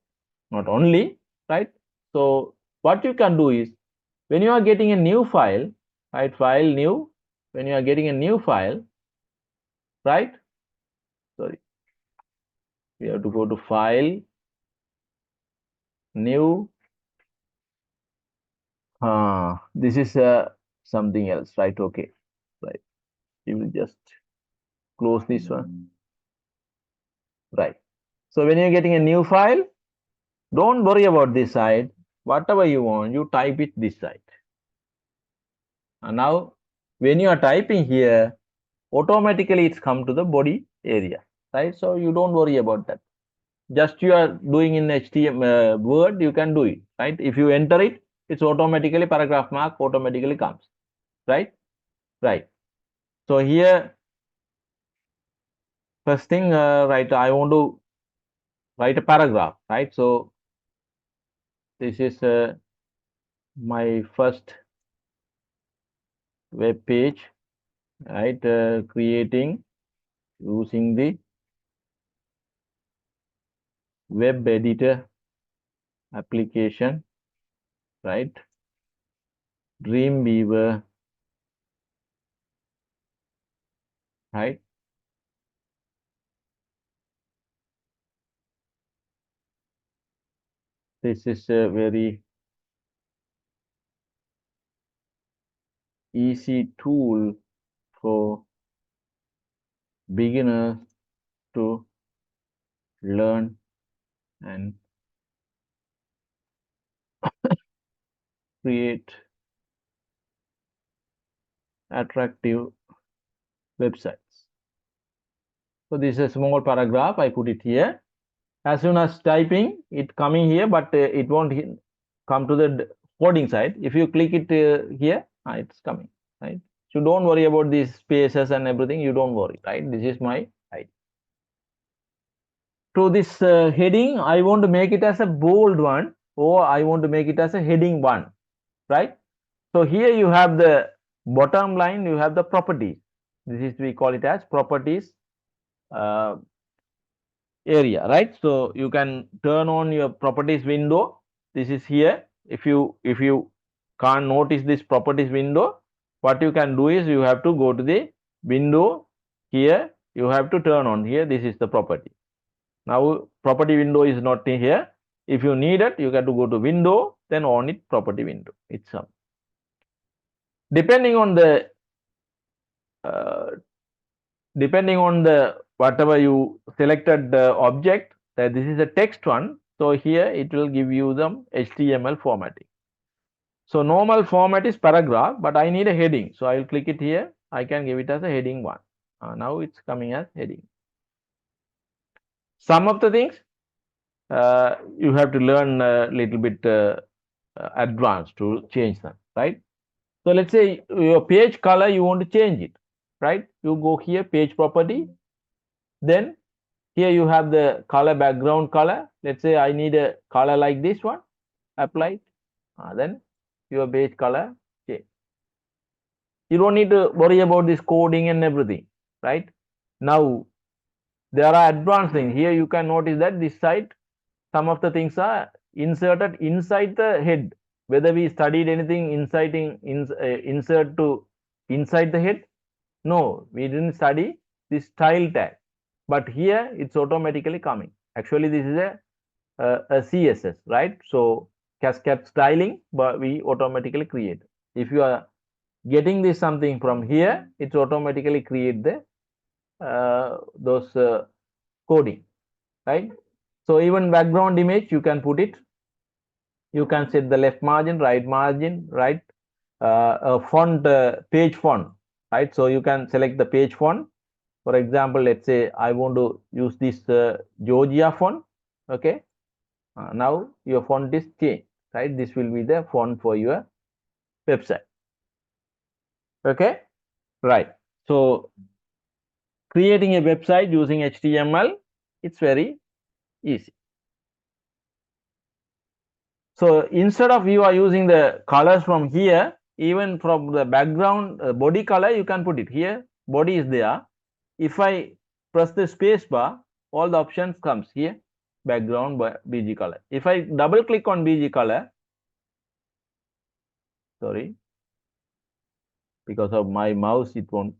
Not only, right? So what you can do is when you are getting a new file, right? File new. When you are getting a new file, right? Sorry, we have to go to file, new. This is something else, right? Okay, right. You will just close this one, right? So when you're getting a new file, don't worry about this side. Whatever you want, you type it this side. And now, when you are typing here, automatically it's come to the body area, right? So you don't worry about that. Just you are doing in HTML Word, you can do it, right? If you enter it, it's automatically paragraph mark automatically comes, right? Right. So here, first thing, right, I want to write a paragraph, right? So this is my first web page, right? Creating using the web editor application, right? Dreamweaver, right? This is a very easy tool for beginners to learn and create attractive websites. So this is a small paragraph. I put it here. As soon as typing, it coming here, but it won't come to the coding side. If you click it here, it's coming, right? So don't worry about these spaces and everything. You don't worry, right? This is my idea. To this heading, I want to make it as a bold one, or I want to make it as a heading one, right? So here you have the bottom line, you have the properties. This is, we call it as properties uh, area, right? So you can turn on your properties window. This is here. If you can't notice this properties window, what you can do is you have to go to the window here. You have to turn on here. This is the property. Now property window is not here. If you need it, you got to go to window, then on it property window. It's some. Depending on the depending on the whatever you selected the object, that this is a text one. So here it will give you the HTML formatting. So normal format is paragraph, but I need a heading. So I will click it here. I can give it as a heading one. Now it's coming as heading. Some of the things you have to learn a little bit advanced to change them, right? So let's say your page color, you want to change it, right? You go here, page property. Then here you have the color, background color. Let's say I need a color like this one, apply. Then your page color change. You don't need to worry about this coding and everything, right? Now there are advanced things. Here you can notice that this side, some of the things are inserted inside the head. Whether we studied anything insert to inside the head? No, we didn't study this style tag. But here it's automatically coming. Actually, this is a CSS, right? So cascade styling, but we automatically create. If you are getting this something from here, it's automatically create the those coding, right? So even background image, you can put it. You can set the left margin, right font, page font, right? So you can select the page font. For example, let's say I want to use this Georgia font. Okay. Now your font is changed, right? This will be the font for your website. Okay. Right. So creating a website using HTML, it's very easy. So instead of you are using the colors from here, even from the background body color, you can put it here. Body is there. If I press the space bar, all the options comes here. Background BG color. If I double click on BG color, sorry, because of my mouse, it won't,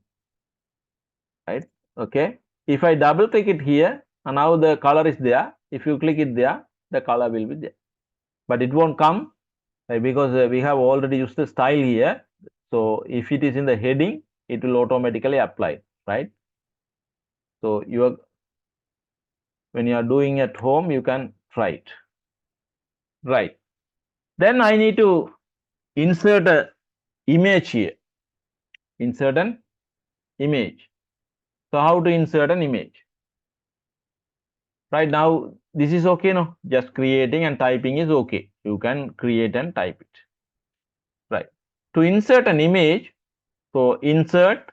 right? Okay. If I double click it here, and now the color is there. If you click it there, the color will be there. But it won't come because we have already used the style here. So if it is in the heading, it will automatically apply, right? So when you are doing at home, you can try it. Right. Then I need to insert an image here. Insert an image. So how to insert an image? Right now, this is okay, no? Just creating and typing is okay. You can create and type it. Right. To insert an image, so insert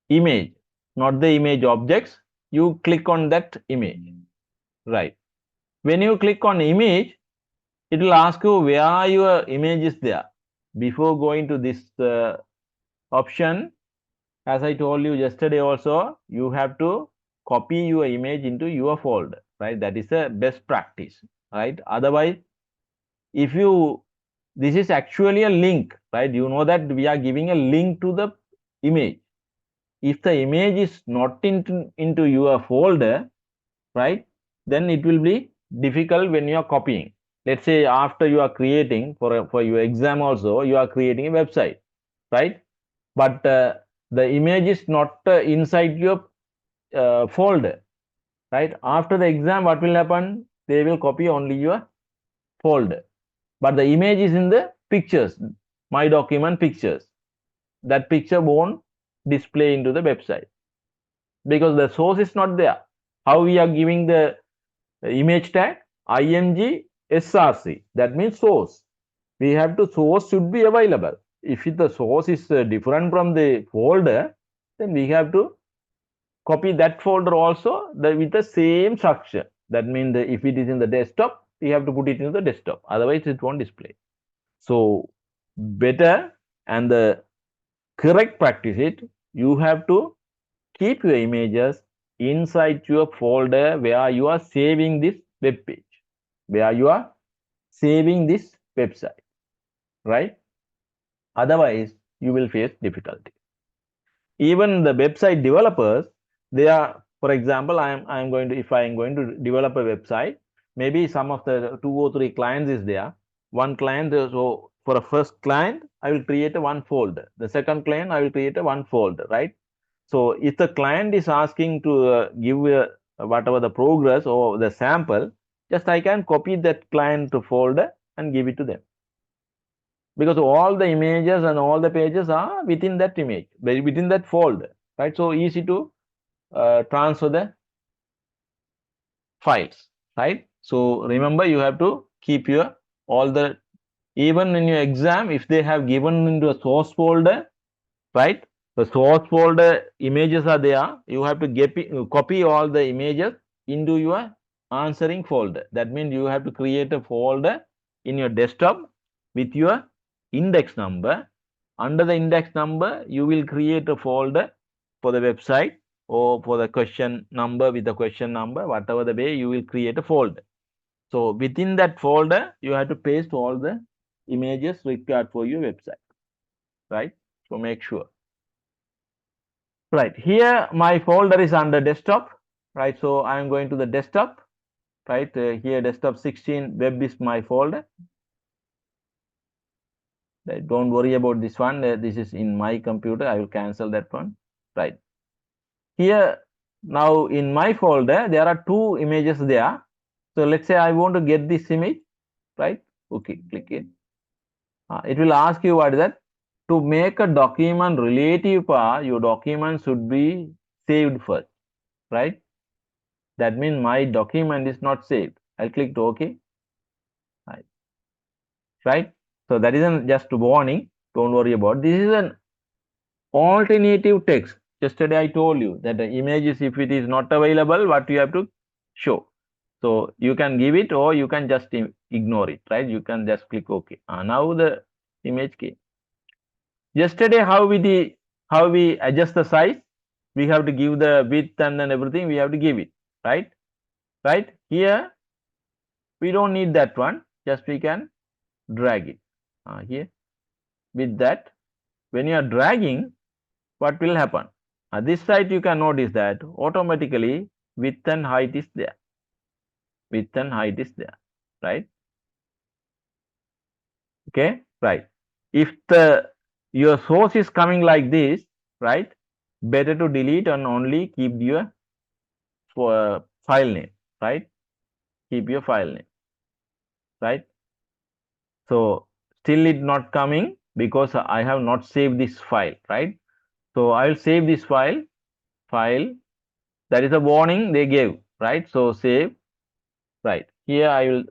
image, not the image objects. You click on that image. right. When you click on image, it will ask you where your image is there. Before going to this option, as I told you yesterday also, you have to copy your image into your folder, right? That is a best practice, right? Otherwise, if you, this is actually a link, right? You know that we are giving a link to the image. If the image is not into your folder, right, then it will be difficult when you are copying. Let's say after you are creating for your exam also, you are creating a website, right? But the image is not inside your folder, right? After the exam, what will happen? They will copy only your folder, but the image is in the pictures, my document pictures. That picture won't display into the website because the source is not there. How we are giving the image tag? img src, that means source. We have to, source should be available. If the source is different from the folder, then we have to copy that folder also with the same structure. That means if it is in the desktop, we have to put it in the desktop, otherwise it won't display. So better and the correct practice it, you have to keep your images inside your folder where you are saving this web page, where you are saving this website, right? Otherwise you will face difficulty. Even the website developers, they are, for example, I am going to, if I am going to develop a website, maybe some of the 2 or 3 clients is there. One client, so for a first client I will create a one folder, the second client I will create a one folder, right? So if the client is asking to give whatever the progress or the sample, just I can copy that client to folder and give it to them, because all the images and all the pages are within that image, within that folder, right? So easy to transfer the files, right? So remember, you have to keep your all the, even in your exam, if they have given into a source folder, right? The source folder images are there. You have to copy all the images into your answering folder. That means you have to create a folder in your desktop with your index number. Under the index number, you will create a folder for the website or for the question number with the question number, whatever the way, you will create a folder. So within that folder, you have to paste all the images required for your website, right? So make sure. Right, here my folder is under desktop, right? So I am going to the desktop, right? Here desktop 16 web is my folder. Right? Don't worry about this one. This is in my computer. I will cancel that one. Right. Here now in my folder, there are 2 images there. So let's say I want to get this image, right? Okay, click it. It will ask you what is that? To make a document relative path, your document should be saved first, right? That means my document is not saved. I'll click to OK. Right. So that isn't just a warning. Don't worry about this. Is an alternative text. Yesterday I told you that the images, if it is not available, what you have to show. So you can give it or you can just ignore it, right? You can just click OK. Now the image came. Yesterday, how we adjust the size? We have to give the width and then everything. We have to give it, right? Right here, we don't need that one. Just we can drag it here. With that, when you are dragging, what will happen? This side you can notice that automatically width and height is there. Width and height is there, right? Okay, right. If the your source is coming like this, right? Better to delete and only keep your file name, right? Keep your file name, right? So still it not coming because I have not saved this file, right? So I will save this file. That is a warning they gave, right? So save, right? Here I will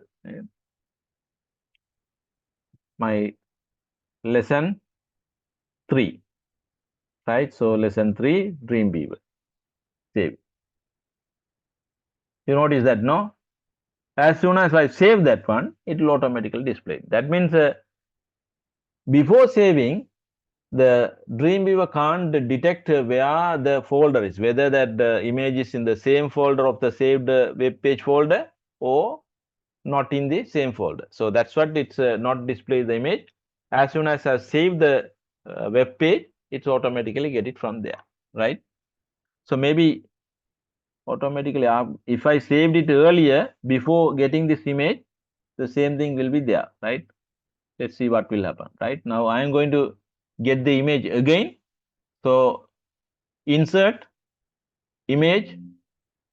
my lesson 3, right? So lesson 3, Dream Beaver. Save. You notice that, no? As soon as I save that one, it will automatically display. That means before saving, the Dreamweaver can't detect where the folder is, whether that image is in the same folder of the saved web page folder or not in the same folder. So that's what it's not display the image. As soon as I save the web page, it's automatically get it from there, right? So maybe automatically, if I saved it earlier before getting this image, the same thing will be there, right? Let's see what will happen, right? Now I am going to get the image again. So insert image,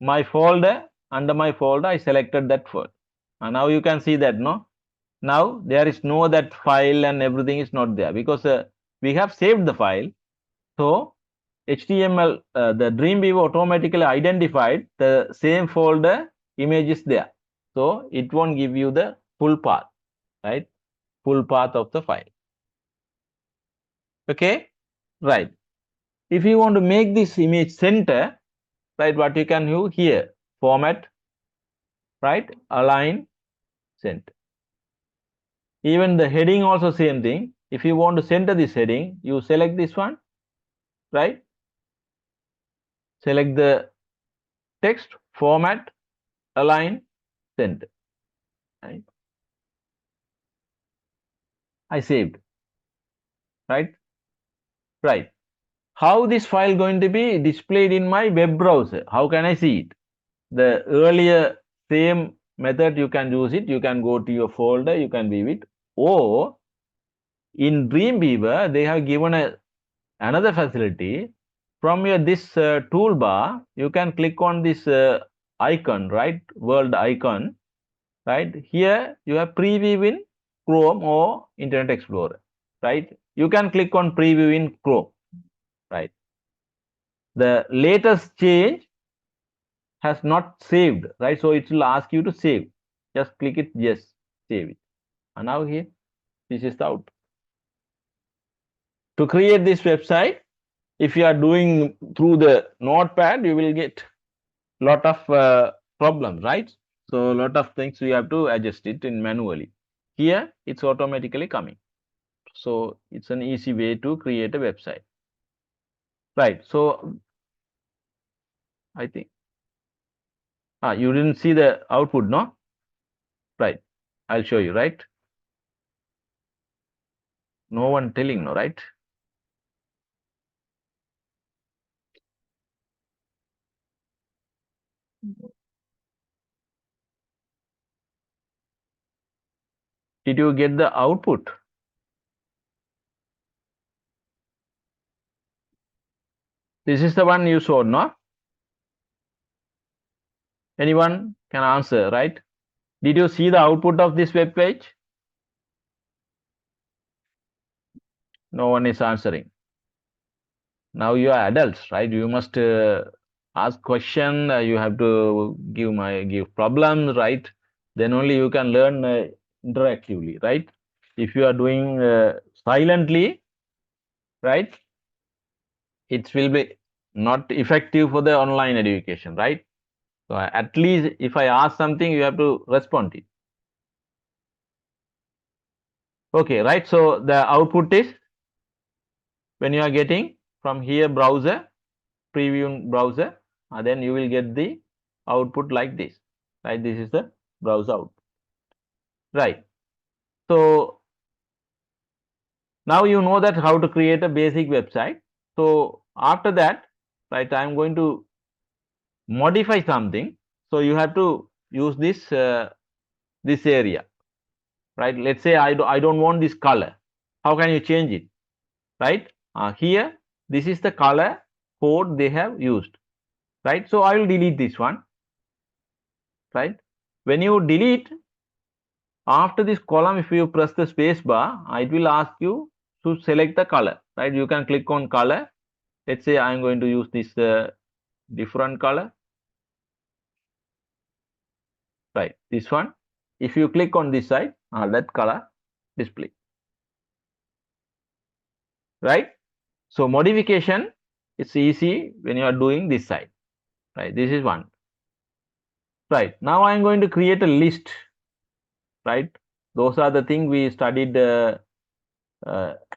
my folder, under my folder I selected that folder, and now you can see that now there is no that file and everything is not there because we have saved the file. So HTML, the Dreamweaver automatically identified the same folder image is there, so it won't give you the full path, right? Full path of the file. Okay, right. If you want to make this image center, right, what you can do here, format, right, align, center. Even the heading also same thing. If you want to center this heading, you select this one, right? Select the text, format, align, center. Right? I saved, right? Right. How this file going to be displayed in my web browser? How can I see it? The earlier same method you can use it. You can go to your folder, you can view it. Or in Dreamweaver, they have given another facility. From your this toolbar, you can click on this icon, right? World icon, right? Here you have preview in Chrome or Internet Explorer, right? You can click on preview in Chrome, right? The latest change has not saved, right? So it will ask you to save. Just click it, yes, save it. And now here, this is the output. To create this website, if you are doing through the notepad, you will get lot of problems, right? So a lot of things we have to adjust it in manually. Here it's automatically coming. So it's an easy way to create a website, right? So I think you didn't see the output, no? Right, I'll show you, right? No one telling, no, right? Did you get the output? This is the one you saw, no? Anyone can answer, right? Did you see the output of this web page? No one is answering. Now you are adults, right? You must ask question. You have to give problems, right? Then only you can learn interactively, right? If you are doing silently, right, it will be not effective for the online education, right? So at least if I ask something, you have to respond it. Okay, right? So the output is when you are getting from here browser, preview browser, then you will get the output like this, right? This is the browser output, right? So now you know that how to create a basic website. So after that, right, I'm going to modify something. So you have to use this area, right? Let's say I don't want this color. How can you change it, right? Here, this is the color code they have used, right? So I will delete this one, right? When you delete, after this column, if you press the space bar, it will ask you to select the color, right? You can click on color. Let's say I'm going to use this different color, right? This one. If you click on this side, that color display, right? So modification, it's easy when you are doing this side, right? This is one. Right. Now I am going to create a list. Right. Those are the things we studied uh,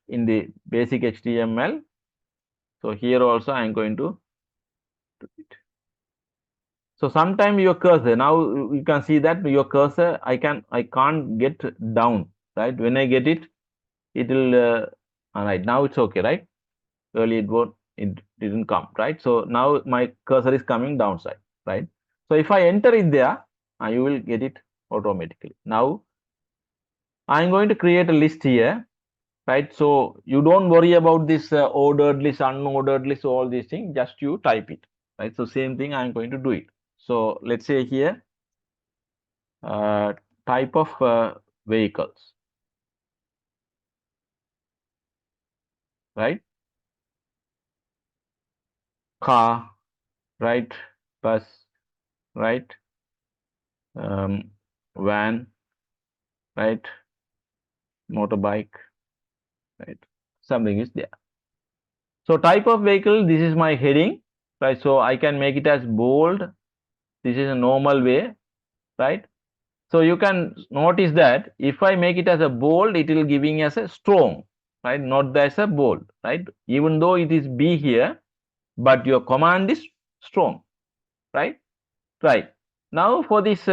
in the basic HTML. So here also I am going to do it. So sometime your cursor, now you can see that your cursor I can't get down, right? When I get it, it will all right, now it's okay, right? Earlier it didn't come, right? So now my cursor is coming downside, right? So if I enter it there, you will get it automatically. Now I'm going to create a list here, right? So you don't worry about this ordered list, unordered list, all these things. Just you type it, right? So same thing I'm going to do it. So let's say here uh, type of vehicles, right? Car, right? Bus, right? Van, right? Motorbike, right? Something is there. So type of vehicle, this is my heading, right? So I can make it as bold. This is a normal way, right? So you can notice that if I make it as a bold, it will giving as a strong, right? Not as a bold, right? Even though it is B here, but your command is strong, right? Right. Now for this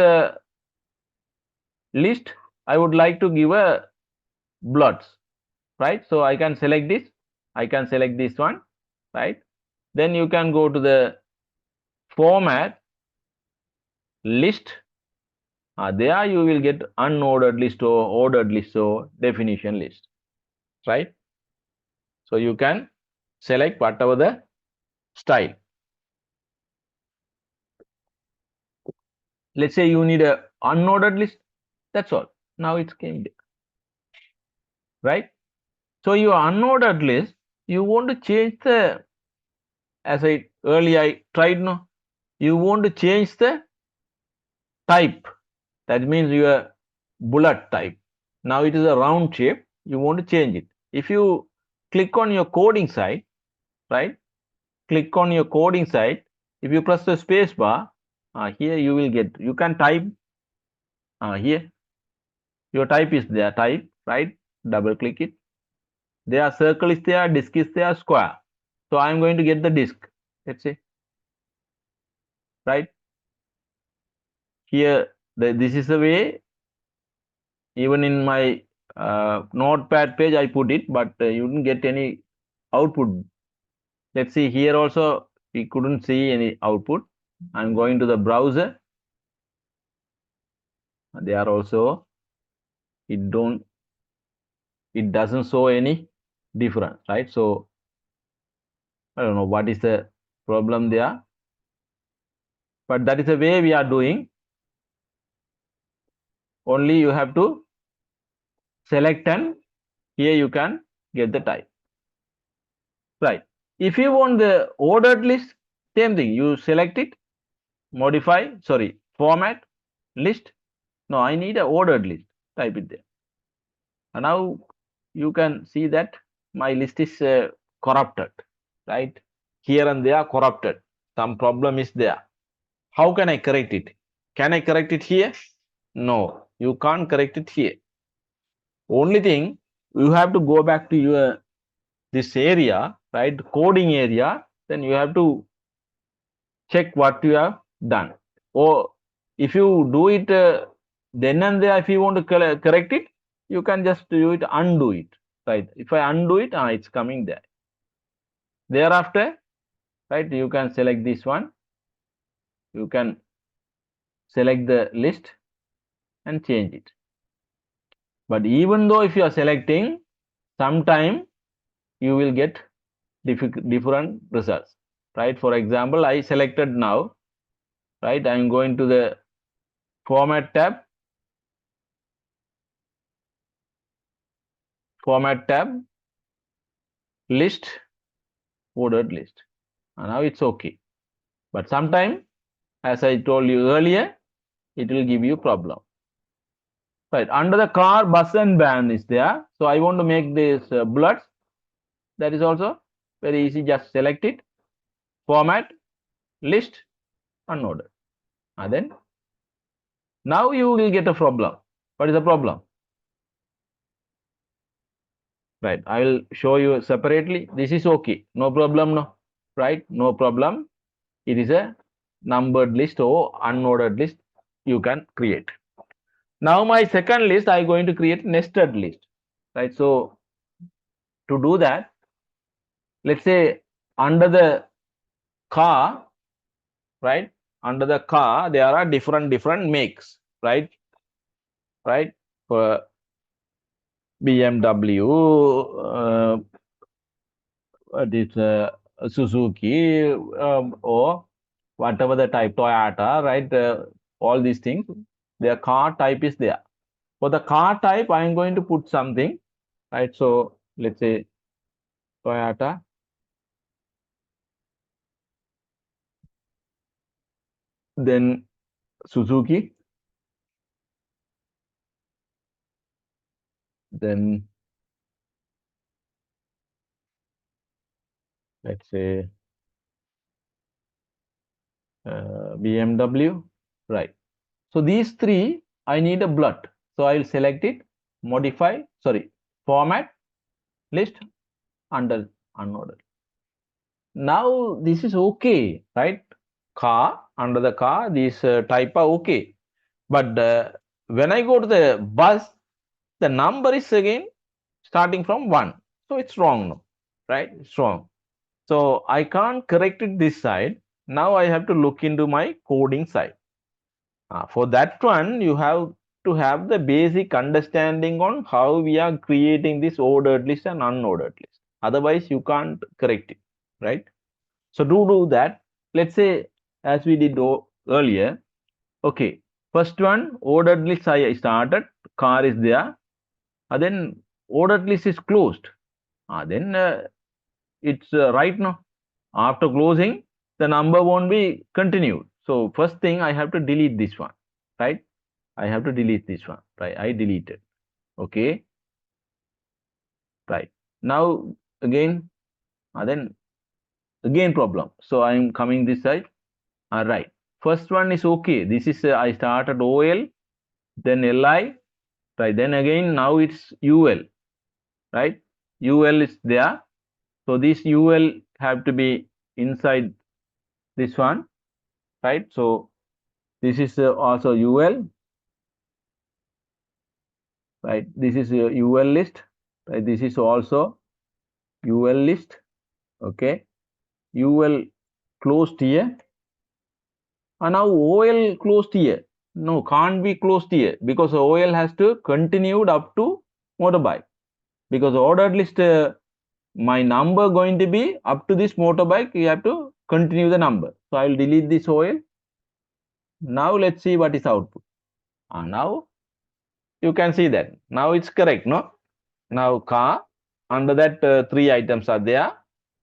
list, I would like to give a bloods, right? So I can select this. I can select this one, right? Then you can go to the format list. There you will get unordered list or ordered list or definition list, right? So you can select whatever the style. Let's say you need a unordered list. That's all. Now it's came there, right? So your unordered list, you want to change the, as I earlier I tried, no, you want to change the type. That means your bullet type. Now it is a round shape. You want to change it. If you click on your coding side, right? Click on your coding side. If you press the space bar, here you will get, you can type here. Your type is there, type, right? Double click it. There circle is there, disk is there, square. So I am going to get the disk. Let's say, right? Here, this is the way. Even in my notepad page, I put it, but you didn't get any output. Let's see here also, we couldn't see any output. I'm going to the browser. There also, it doesn't show any difference, right? So I don't know what is the problem there, but that is the way we are doing. Only you have to select, and here you can get the type, right? If you want the ordered list, same thing, you select it, modify, sorry, format list. No, I need a ordered list, type it there. And now you can see that my list is corrupted, right? Here and there corrupted, some problem is there. How can I correct it? Can I correct it here? No, you can't correct it here. Only thing, you have to go back to your this area, right? Coding area. Then you have to check what you have done. Or if you do it then and there, if you want to correct it, you can just do it, undo it, right? If I undo it, it's coming there. Thereafter, right? You can select this one. You can select the list and change it. But even though if you are selecting, sometime you will get different results, right? For example, I selected now, right? I am going to the format tab, list, ordered list, and now it's okay. But sometime, as I told you earlier, it will give you problem, right? Under the car, bus and van is there. So I want to make this bullets. That is also very easy. Just select it, format, list, unordered, and then Now you will get a problem. What is the problem? Right. I will show you separately. This is okay. No problem. No. Right. No problem. It is a numbered list or unordered list you can create. Now my second list, I am going to create nested list. Right. So to do that, let's say under the car, right? Under the car, there are different makes, right? Right? For BMW, this Suzuki, or whatever the type, Toyota, right? All these things, their car type is there. For the car type, I am going to put something, right? So let's say Toyota, then Suzuki, then let's say BMW, right? So these three, I need a blot. So I will select it, modify, sorry, format, list, under unordered. Now this is okay, right? Car, under the car, these type are okay. But when I go to the bus, the number is again starting from 1. So it's wrong now, right? It's wrong. So I can't correct it this side. Now I have to look into my coding side. For that one, you have to have the basic understanding on how we are creating this ordered list and unordered list. Otherwise, you can't correct it, right? So do that. Let's say, as we did earlier, okay, first one, ordered list I started, car is there, then ordered list is closed. Then it's right now. After closing, the number won't be continued. So first thing, I have to delete this one, right? I have to delete this one, right? I deleted. Okay, right. Now again, then again problem. So I'm coming this side. Right. First one is okay. This is I started OL, then LI, right? Then again now it's UL, right? UL is there. So this UL have to be inside this one, right? So this is also UL, right? This is a UL list, right? This is also UL list, okay? UL closed here, and now OL closed here. No, can't be closed here because OL has to continued up to motorbike, because ordered list my number going to be up to this motorbike. You have to continue the number. So I will delete this OL. Now let's see what is output. Now you can see that now it's correct, no? Now car, under that three items are there.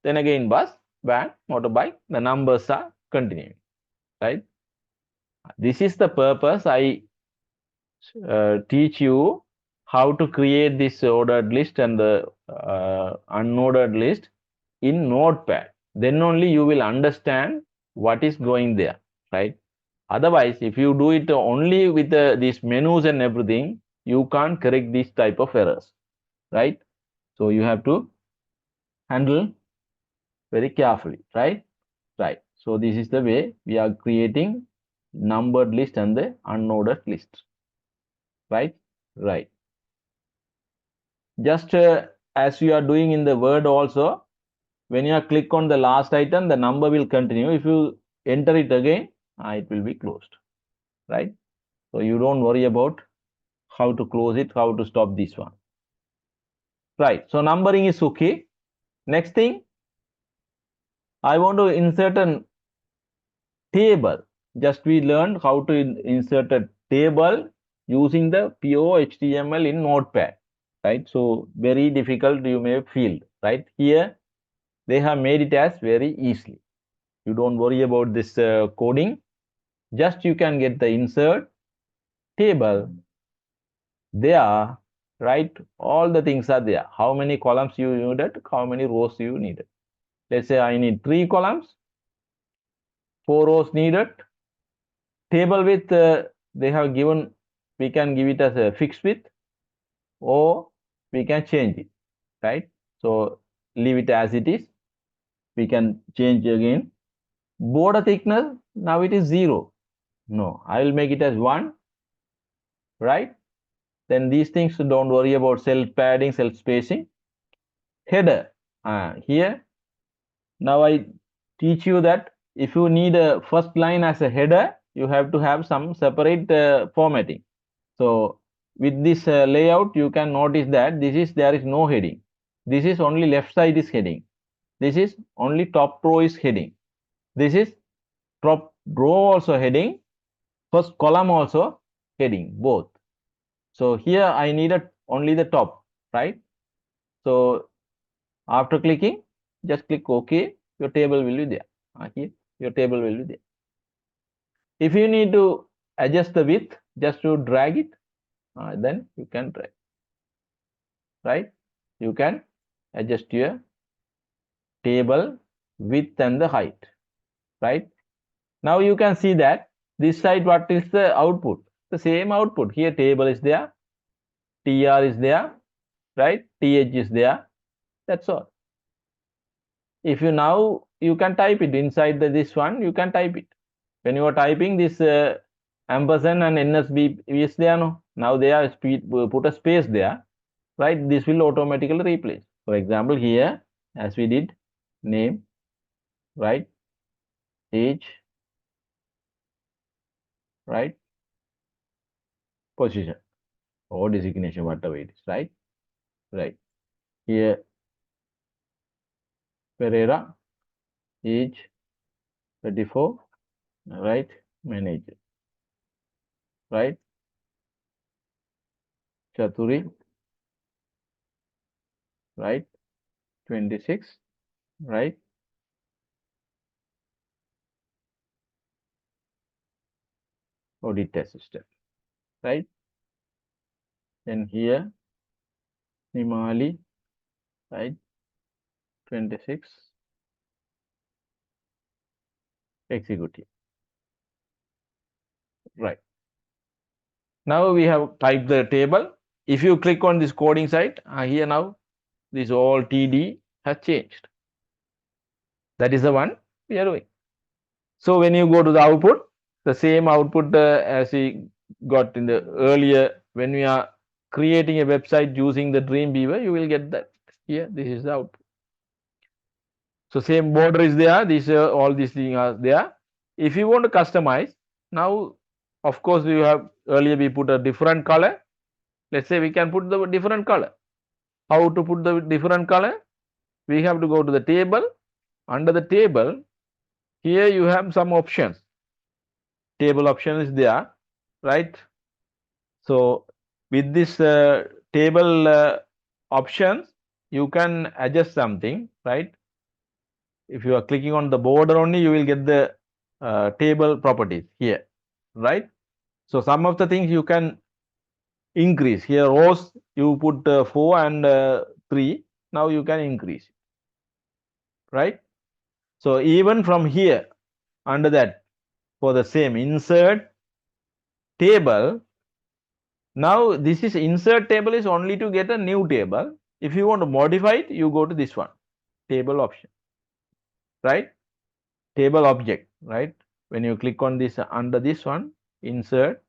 Then again bus, van, motorbike, the numbers are continuing, right? This is the purpose I teach you how to create this ordered list and the unordered list in Notepad. Then only you will understand what is going there, right? Otherwise, if you do it only with these menus and everything, you can't correct these type of errors, right? So you have to handle very carefully, right? Right. So this is the way we are creating numbered list and the unordered list, right? Right. Just as you are doing in the Word also, when you click on the last item, the number will continue. If you enter it again, it will be closed, right? So you don't worry about how to close it, how to stop this one. Right. So numbering is okay. Next thing, I want to insert a table. Just we learned how to insert a table using the pure HTML in Notepad, right? So very difficult you may feel, right? Here they have made it as very easily. You don't worry about this coding. Just you can get the insert table there, right? All the things are there. How many columns you needed, how many rows you needed. Let's say I need 3 columns, 4 rows needed. Table with they have given, we can give it as a fixed width or we can change it, right? So leave it as it is. We can change again. Border thickness, now it is 0. No, I will make it as 1, right? Then these things, don't worry about cell padding, cell spacing. Header, here, now I teach you that if you need a first line as a header, you have to have some separate formatting. So with this layout, you can notice that there is no heading. This is only left side is heading. This is only top row is heading. This is top row also heading. First column also heading, both. So here I needed only the top, right? So after clicking, just click OK. Your table will be there. Here, your table will be there. If you need to adjust the width, just to drag it, then you can drag, right? You can adjust your table width and the height, right? Now you can see that this side, what is the output? The same output. Here table is there, TR is there, right? TH is there. That's all. If you now, you can type it inside this one, you can type it. When you are typing this ampersand and NSB is there, no? Now they are put a space there, right? This will automatically replace. For example, here, as we did, name, right? Age, right? Position or designation, whatever it is, right? Right. Here, Pereira, age 34, right? Manager, right? Chaturi, right? 26, right? Audit assistant, right? Then here, Nimali, right? 26, executive, right? Now we have typed the table. If you click on this coding site, here now, this all TD has changed. That is the one we are doing. So when you go to the output, the same output as we got in the earlier, when we are creating a website using the Dreamweaver, you will get that. Here, this is the output. So same border is there. These all these things are there. If you want to customize, now of course you have, earlier we put a different color. Let's say we can put the different color. How to put the different color? We have to go to the table. Under the table, here you have some options. Table option is there, right? So with this table options, you can adjust something, right? If you are clicking on the border only, you will get the table properties here, right? So some of the things you can increase. Here rows you put 4 and 3. Now you can increase, right? So even from here, under that, for the same insert table, now this is insert table is only to get a new table. If you want to modify it, you go to this one, table option, right? Table object, right? When you click on this, under this one, insert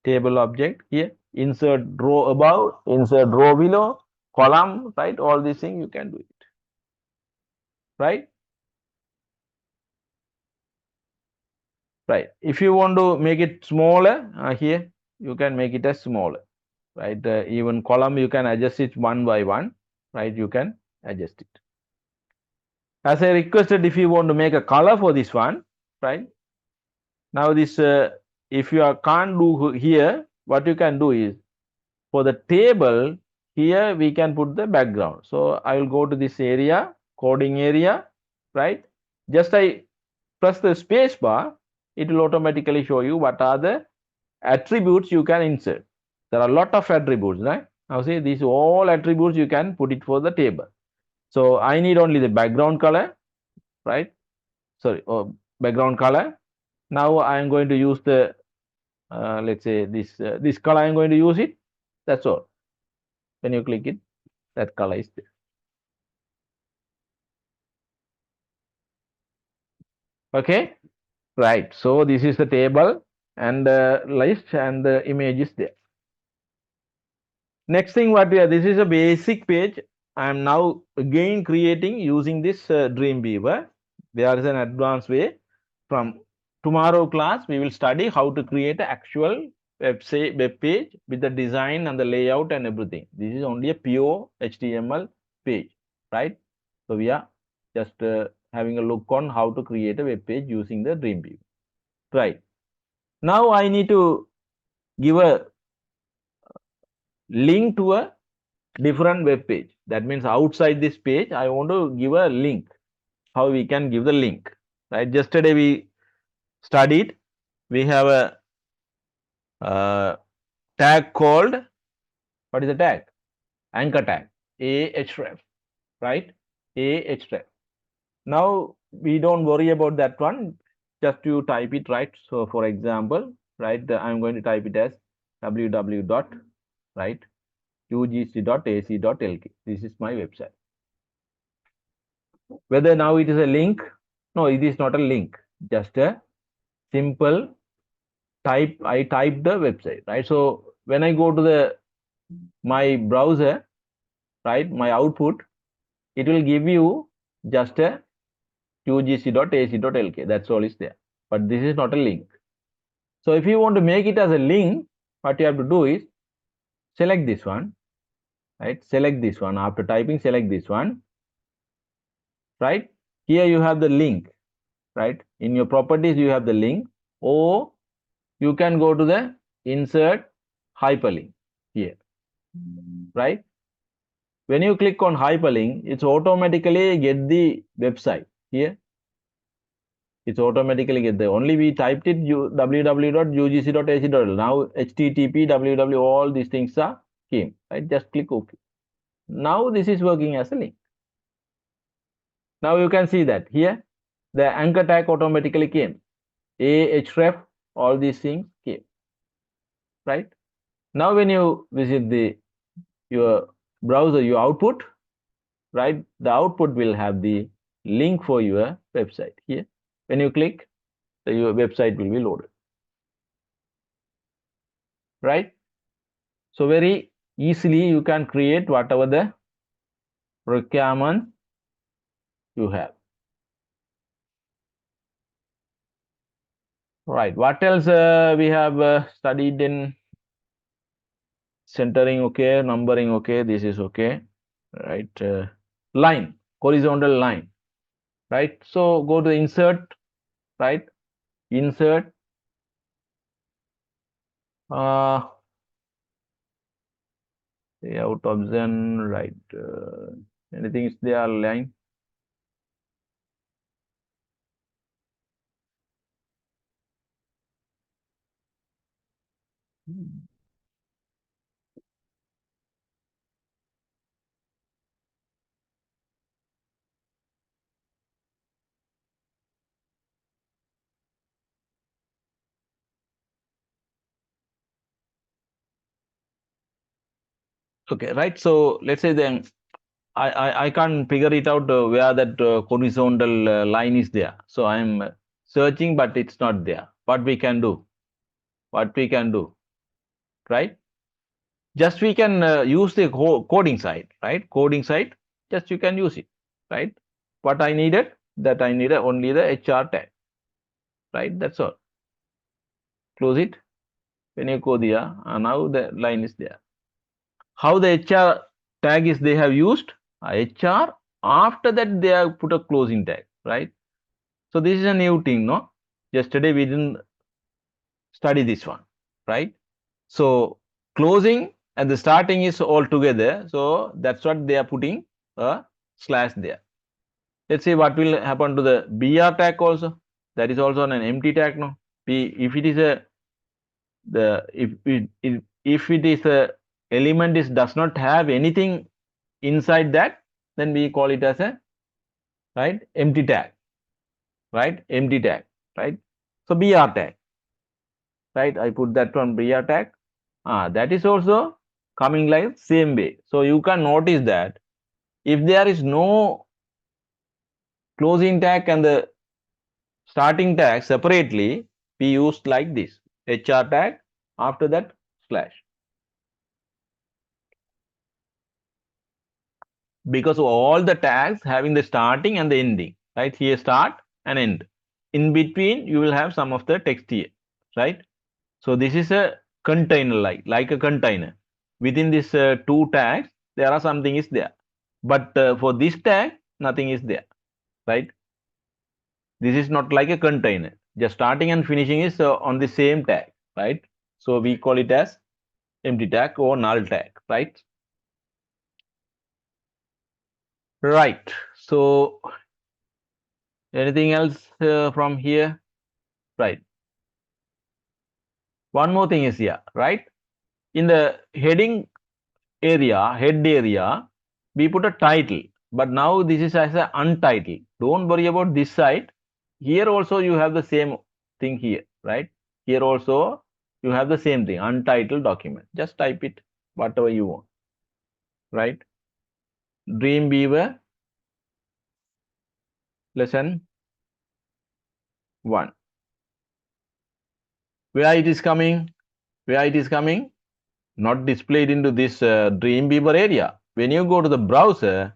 table object, here insert row above, insert row below, column, right? All these things you can do it, right? Right. If you want to make it smaller, here you can make it as smaller, right? Even column you can adjust it one by one, right? You can adjust it. As I requested, if you want to make a color for this one, right? Now this, if you can't do here, what you can do is, for the table, here we can put the background. So I will go to this area, coding area, right? Just I press the space bar, it will automatically show you what are the attributes you can insert. There are a lot of attributes, right? Now see, these all attributes you can put it for the table. So I need only the background color, right? Sorry, background color. Now I am going to use the let's say this color I'm going to use it. That's all. When you click it, that color is there. Okay, right. So this is the table and the list and the image is there. Next thing what we are, this is a basic page. I am now again creating using this Dreamweaver. There is an advanced way. From tomorrow class, we will study how to create an actual web page with the design and the layout and everything. This is only a pure HTML page, right? So we are just having a look on how to create a web page using the Dreamweaver, right? Now I need to give a link to a different web page. That means outside this page, I want to give a link. How we can give the link, right? Yesterday we studied. We have a tag called, what is the tag? Anchor tag, ahref, right? Ahref. Now we don't worry about that one. Just you type it, right? So for example, right, I'm going to type it as www dot, right, ugc.ac.lk. This is my website. Whether now it is a link, no, it is not a link, just a simple type. I type the website, right? So when I go to the my browser, right, my output, it will give you just a ugc.ac.lk. That's all is there. But this is not a link. So if you want to make it as a link, what you have to do is select this one, right? Select this one. After typing, select this one, right? Here you have the link, right? In your properties, you have the link, or you can go to the insert hyperlink here, right? When you click on hyperlink, it's automatically get the website here. It's automatically get there. Only we typed it www.ugc.ac.in. Now http www, all these things are came, right? Just click OK. Now this is working as a link. Now you can see that here the anchor tag automatically came. ahref, all these things came, right? Now when you visit your browser, your output, right? The output will have the link for your website here. When you click, your website will be loaded, right? So very easily you can create whatever the requirements you have. Right. What else we have studied in centering? Okay, numbering. Okay, this is okay. Right. Line, horizontal line. Right. So go to insert. Right. Insert. Layout option. Right. Anything is there? Line. Okay. Right. So let's say then I can't figure it out where that horizontal line is there. So I'm searching, but it's not there. What we can do? What we can do? Right? Just we can use the coding side, right? Coding side. Just you can use it, right? What I needed, that I needed only the HR tag, right? That's all. Close it. When you go there, now the line is there. How the HR tag is they have used? HR, after that they have put a closing tag, right? So this is a new thing, no? Yesterday we didn't study this one, right? So closing and the starting is all together. So that's what they are putting a slash there. Let's see what will happen to the BR tag also. That is also an empty tag, no? If it is a if it is a element is does not have anything inside that, then we call it as a right empty tag, right? Empty tag, right? So BR tag. right? I put that one BR tag. That is also coming like same way. So you can notice that if there is no closing tag and the starting tag separately, we use like this HR tag, after that slash, because all the tags having the starting and the ending, right? Here start and end. In between you will have some of the text here, right? So this is a container, like a container. Within this two tags, there are something is there. But for this tag, nothing is there, right? This is not like a container. Just starting and finishing is on the same tag, right? So we call it as empty tag or null tag, right? Right. So anything else from here? Right. One more thing is here, right? In the heading area, head area, we put a title, but now this is as an untitled. Don't worry about this side. Here also you have the same thing here, right? Here also you have the same thing, untitled document. Just type it whatever you want, right? Dreamweaver lesson 1. Where it is coming? Where it is coming? Not displayed into this Dreamweaver area. When you go to the browser,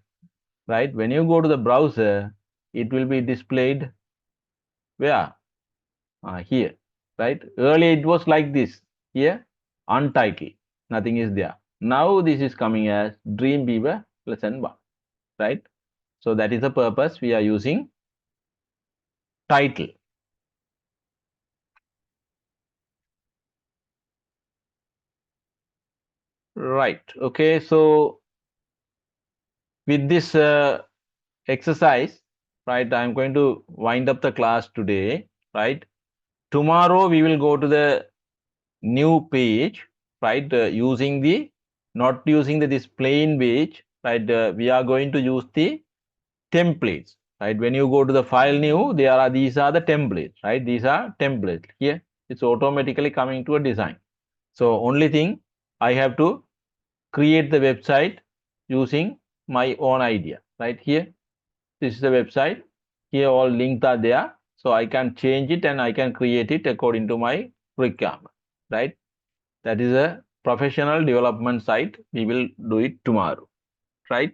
right? When you go to the browser, it will be displayed where? Here, right? Earlier it was like this. Here, untitled. Nothing is there. Now this is coming as Dreamweaver lesson 1, right? So that is the purpose we are using title. Right. Okay. So with this exercise, right, I'm going to wind up the class today, right? Tomorrow we will go to the new page, right? Using the, not using this plain page, right? We are going to use the templates, right? When you go to the file new, these are the templates, right? These are templates. Here it's automatically coming to a design. So only thing, I have to create the website using my own idea, right? Here this is the website. Here all links are there, so I can change it and I can create it according to my requirement, right? That is a professional development site. We will do it tomorrow, right?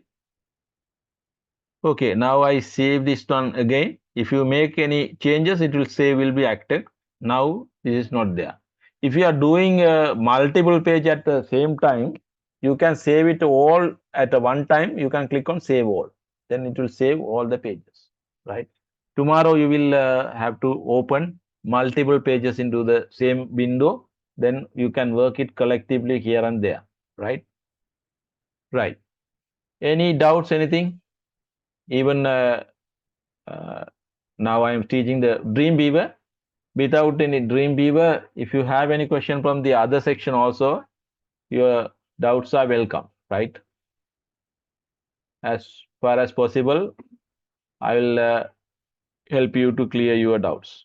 Okay, now I save this one again. If you make any changes, it will say will be acted. Now this is not there. If you are doing multiple page at the same time, you can save it all at a one time. You can click on save all. Then it will save all the pages, right? Tomorrow you will have to open multiple pages into the same window. Then you can work it collectively here and there, right? Right. Any doubts, anything? Even uh, now I am teaching the Dreamweaver. Without any Dreamweaver, if you have any question from the other section also, your doubts are welcome, right? As far as possible, I will help you to clear your doubts.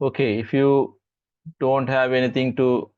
Okay, if you don't have anything to